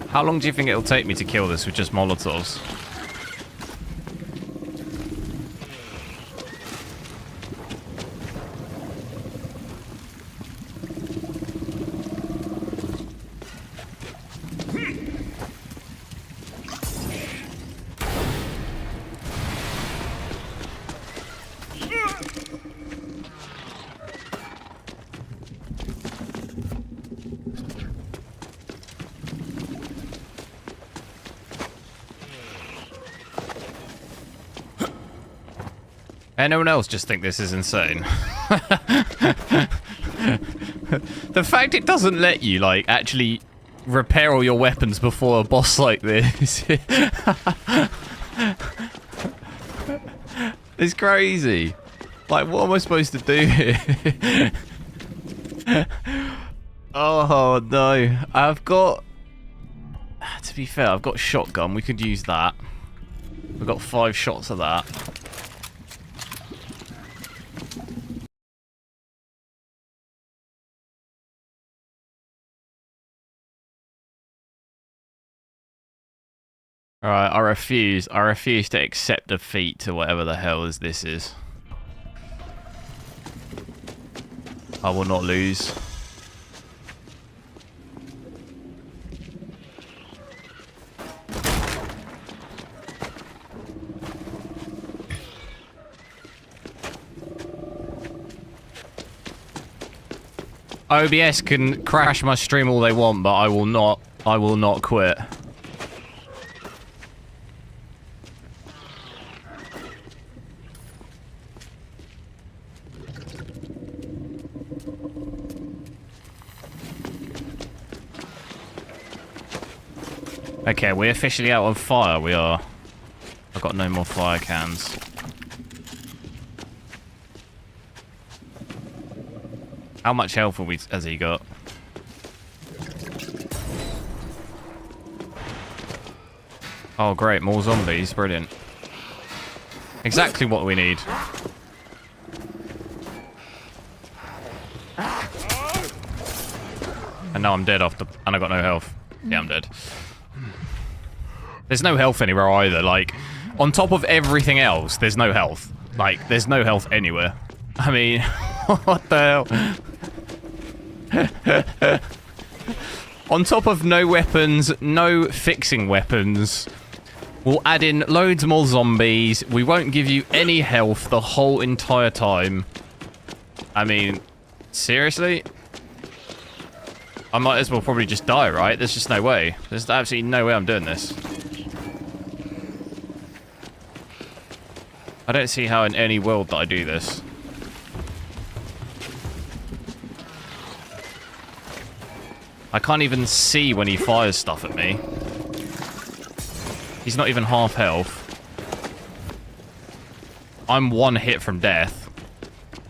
How long do you think it'll take me to kill this with just Molotovs? Anyone else just think this is insane? The fact it doesn't let you, like, actually repair all your weapons before a boss like this is crazy. Like, what am I supposed to do here? Oh, no. I've got... To be fair, I've got shotgun. We could use that. We've got 5 shots of that. Alright, I refuse. I refuse to accept defeat to whatever the hell this is. I will not lose. OBS can crash my stream all they want, but I will not quit. Okay, we're officially out of fire, we are. I've got no more fire cans. How much health has he got? Oh great, more zombies, brilliant. Exactly what we need. And now I'm dead and I got no health. Yeah, I'm dead. There's no health anywhere either, like, on top of everything else, there's no health. Like, there's no health anywhere. I mean, what the hell? On top of no weapons, no fixing weapons, we'll add in loads more zombies, we won't give you any health the whole entire time. I mean, seriously? I might as well probably just die, right? There's just no way. There's absolutely no way I'm doing this. I don't see how in any world that I do this. I can't even see when he fires stuff at me. He's not even half health. I'm 1 hit from death.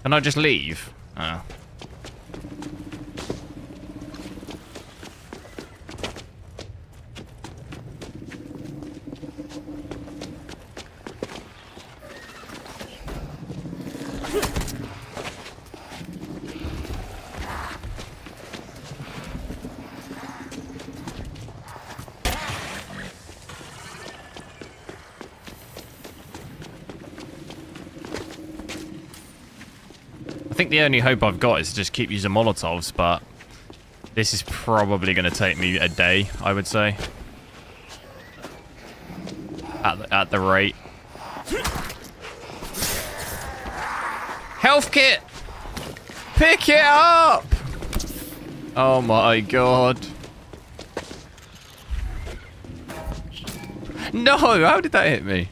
Can I just leave? Oh. I think the only hope I've got is to just keep using Molotovs, but this is probably going to take me a day, I would say. At the rate. Health kit! Pick it up! Oh my god. No, how did that hit me?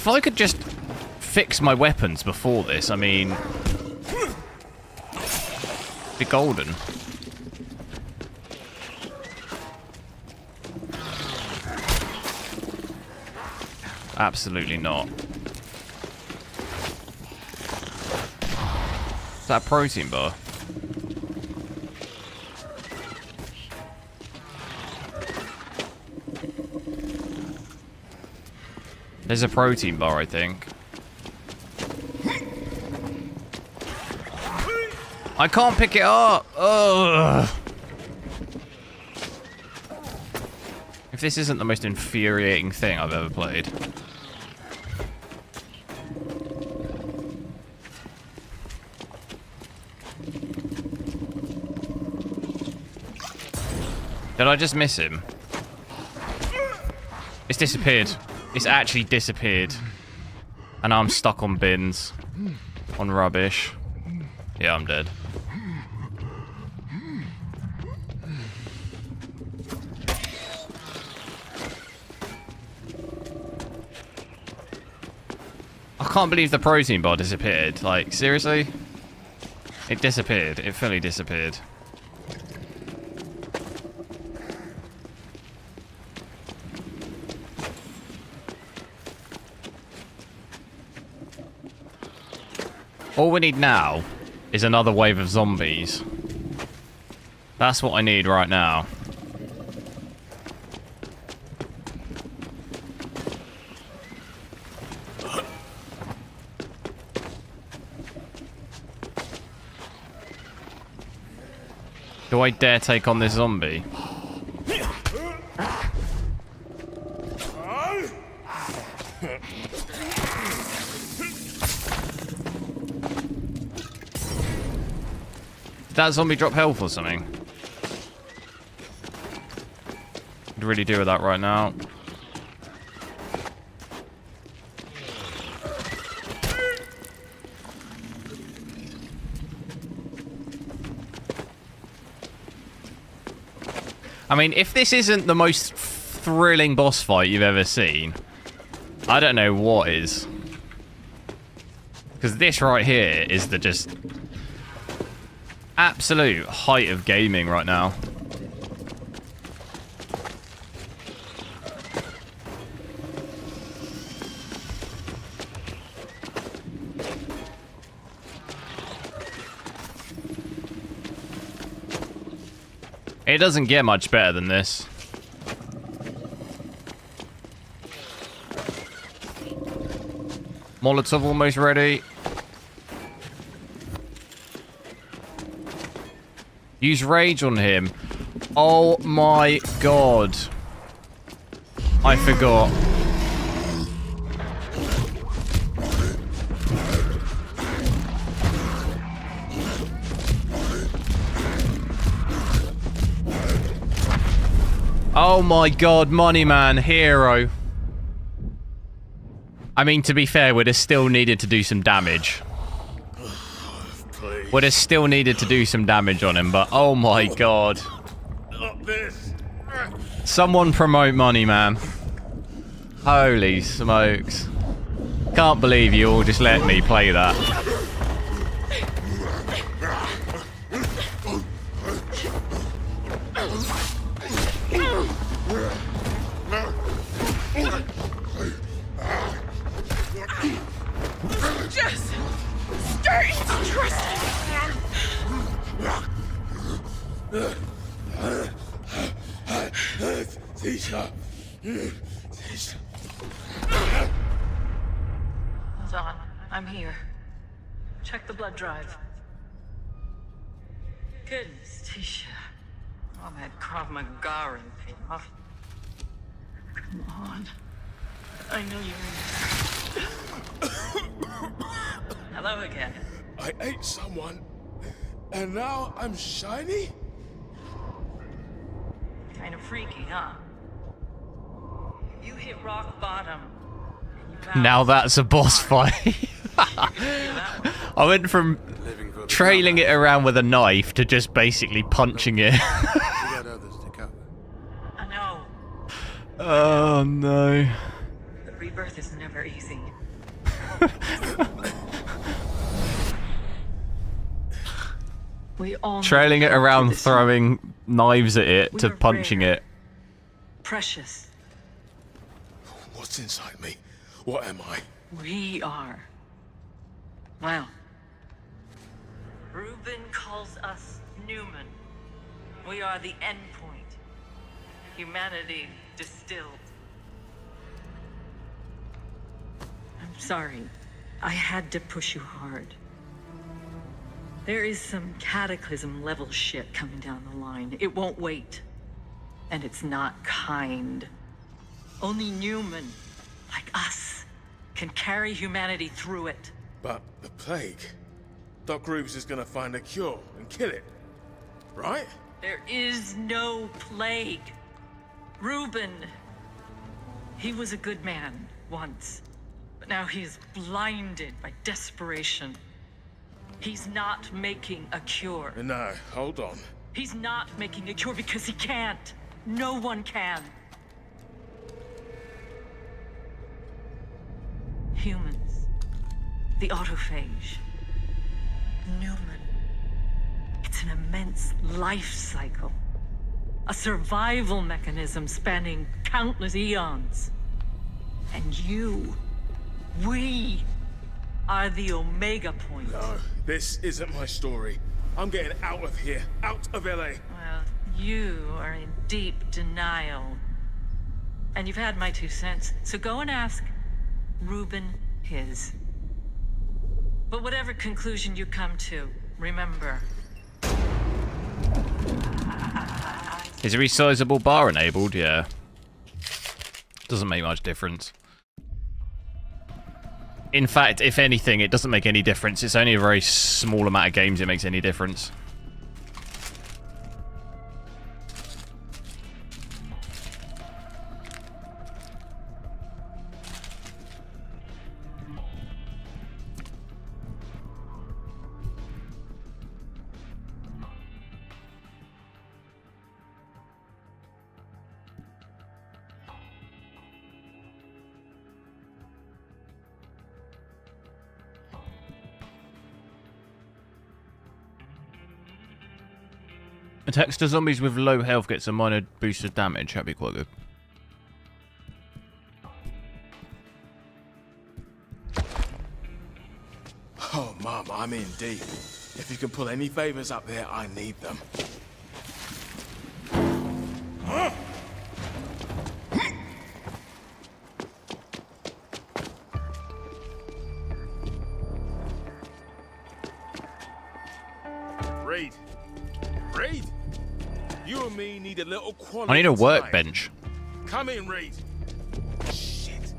If I could just fix my weapons before this, I mean... be golden. Absolutely not. Is that a protein bar? There's a protein bar, I think. I can't pick it up! Ugh. If this isn't the most infuriating thing I've ever played. Did I just miss him? It's disappeared. It's actually disappeared. And now I'm stuck on bins. On rubbish. Yeah, I'm dead. I can't believe the protein bar disappeared. Like, seriously? It disappeared. It fully disappeared. All we need now is another wave of zombies. That's what I need right now. Do I dare take on this zombie? Did that zombie drop health or something? Could really do with that right now. I mean, if this isn't the most thrilling boss fight you've ever seen, I don't know what is. Because this right here is the just absolute height of gaming right now. It doesn't get much better than this. Molotov almost ready. Use rage on him. Oh my god. I forgot. Oh my god, Money Man, hero. I mean, to be fair, we'd have still needed to do some damage. Would have still needed to do some damage on him, but oh my god. Someone promote Money Man. Holy smokes. Can't believe you all just let me play that. Just starting to trust Tisha. Hold on, I'm here. Check the blood drive. Goodness, Tisha. All that Krav Maga paid off. Come on. I know you're in there. Hello again. I ate someone, and now I'm shiny? Kind of freaky, huh? You hit rock bottom. Now that's a boss fight. I went from trailing it around with a knife to just basically punching it. I know. Oh no. The rebirth is never easy. We all Trailing it around, throwing knives at it to We're punching rare. it. Precious. What's inside me? What am I? We are. Well. Reuben calls us Newman. We are the end point. Humanity distilled. I'm sorry. I had to push you hard. There is some cataclysm level shit coming down the line. It won't wait. And it's not kind. Only Newman, like us, can carry humanity through it. But the plague. Doc Rubes is gonna find a cure and kill it. Right? There is no plague. Reuben. He was a good man once. But now he is blinded by desperation. He's not making a cure. No, hold on. He's not making a cure because he can't. No one can. Humans. The autophage. Newman. It's an immense life cycle. A survival mechanism spanning countless eons. And we are the Omega point. No, this isn't my story. I'm getting out of here, out of LA. Well, you are in deep denial. And you've had my 2 cents, so go and ask Reuben his. But whatever conclusion you come to, remember. Is a resizable bar enabled? Yeah. Doesn't make much difference. In fact, if anything, it doesn't make any difference. It's only a very small amount of games it makes any difference. Attacks to zombies with low health gets a minor boost of damage. That'd be quite good. Oh, Mum, I'm in deep. If you can pull any favors up there, I need them. Reed. Reed. You and me need a little quality. I need a time. workbench. Come in, Reed. Shit.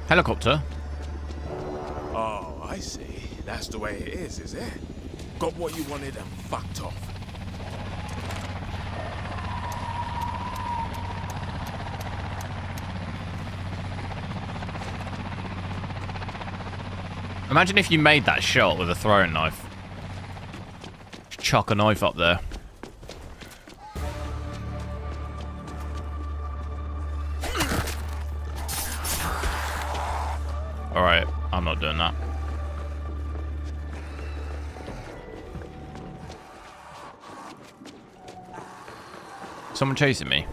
Helicopter? Oh, I see. That's the way it is it? Got what you wanted and fucked off. Imagine if you made that shot with a throwing knife. Chuck a knife up there. Alright, I'm not doing that. Someone chasing me.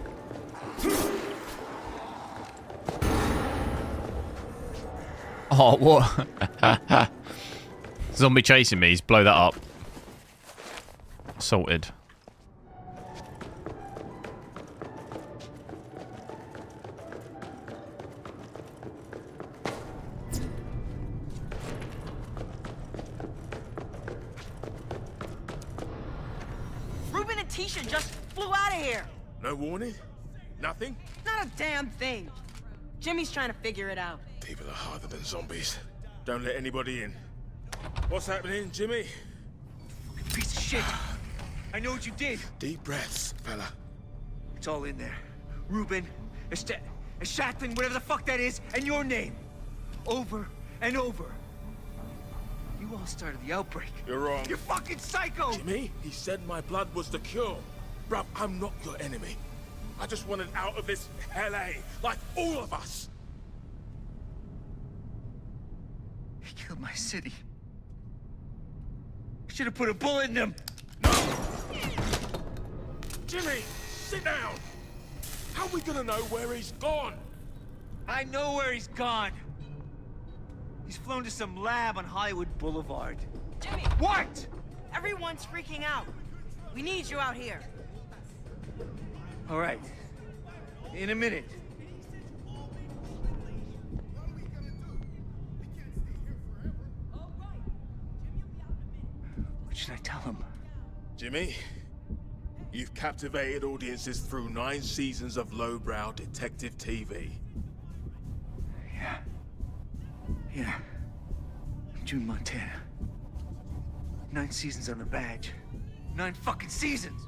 Oh, what? Zombie chasing me. He's blow that up. Sorted. Ruben and Tisha just flew out of here. No warning? Nothing? Not a damn thing. Jimmy's trying to figure it out. People are harder than zombies. Don't let anybody in. What's happening, Jimmy? Piece of shit. I know what you did. Deep breaths, fella. It's all in there. Ruben, Shatlin, whatever the fuck that is, and your name. Over and over. You all started the outbreak. You're wrong. You're fucking psycho! Jimmy, he said my blood was the cure. Bruv, I'm not your enemy. I just wanted out of this LA, like all of us. He killed my city. Should have put a bullet in him. Jimmy, sit down. How are we gonna know where he's gone? I know where he's gone. He's flown to some lab on Hollywood Boulevard. Jimmy! What? Everyone's freaking out. We need you out here. All right. In a minute. What should I tell him? Jimmy, you've captivated audiences through 9 seasons of lowbrow detective TV. Yeah. June, Montana. 9 seasons on the badge. 9 fucking seasons!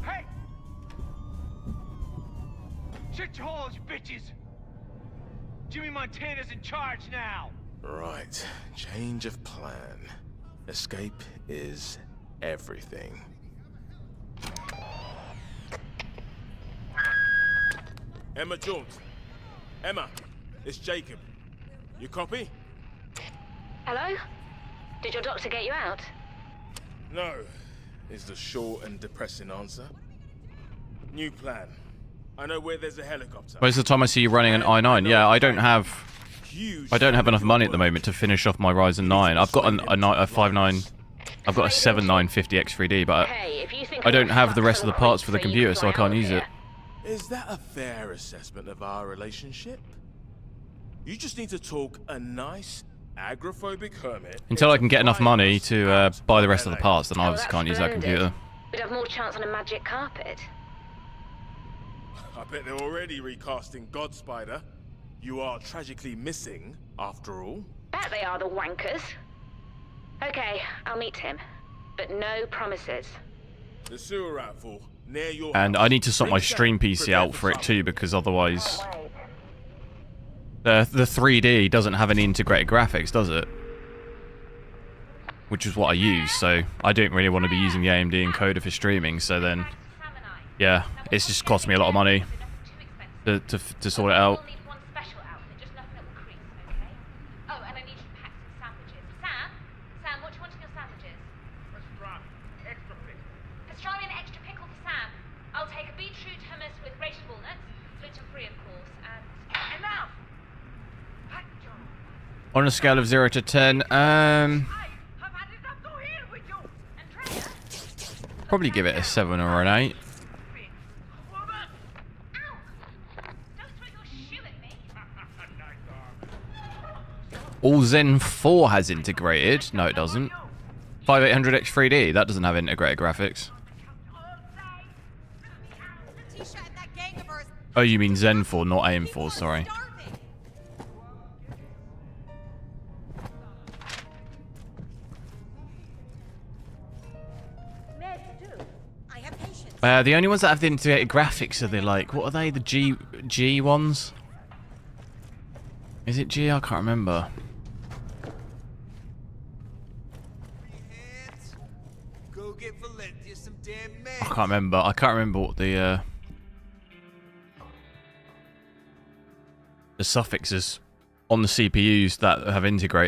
Hey! Shut your holes, you bitches! Jimmy Montana's in charge now! Right. Change of plan. Escape is everything. Emma Jones. Emma, it's Jacob. You copy? Hello? Did your doctor get you out? No, is the short and depressing answer. New plan. I know where there's a helicopter. Most of the time I see you running an i9. Yeah, I don't have enough money at the moment to finish off my Ryzen 9. I've got a 5.9. I've got a 7950X3D, but I don't have the rest of the parts for the computer, so I can't use it. Is that a fair assessment of our relationship? You just need to talk a nice, agoraphobic hermit. Until I can get enough money to buy the rest of the parts, then I obviously can't use that computer. We'd have more chance on a magic carpet. I bet they're already recasting God Spider. You are tragically missing, after all. Bet they are, the wankers. Okay, I'll meet him. But no promises. The sewer outfall near your And I need to sort my stream PC out for it too, because otherwise the 3D doesn't have any integrated graphics, does it? Which is what I use, so I don't really want to be using the AMD encoder for streaming, so then yeah, it's just cost me a lot of money to sort it out. On a scale of 0 to 10, probably give it a 7 or an 8. All Zen 4 has integrated. No, it doesn't. 5800X3D, that doesn't have integrated graphics. Oh, you mean Zen 4, not AM4, sorry. The only ones that have the integrated graphics are the, like, what are they? The G ones? Is it G? I can't remember. Go get Valencia some damn I can't remember. I can't remember what the suffixes on the CPUs that have integrated.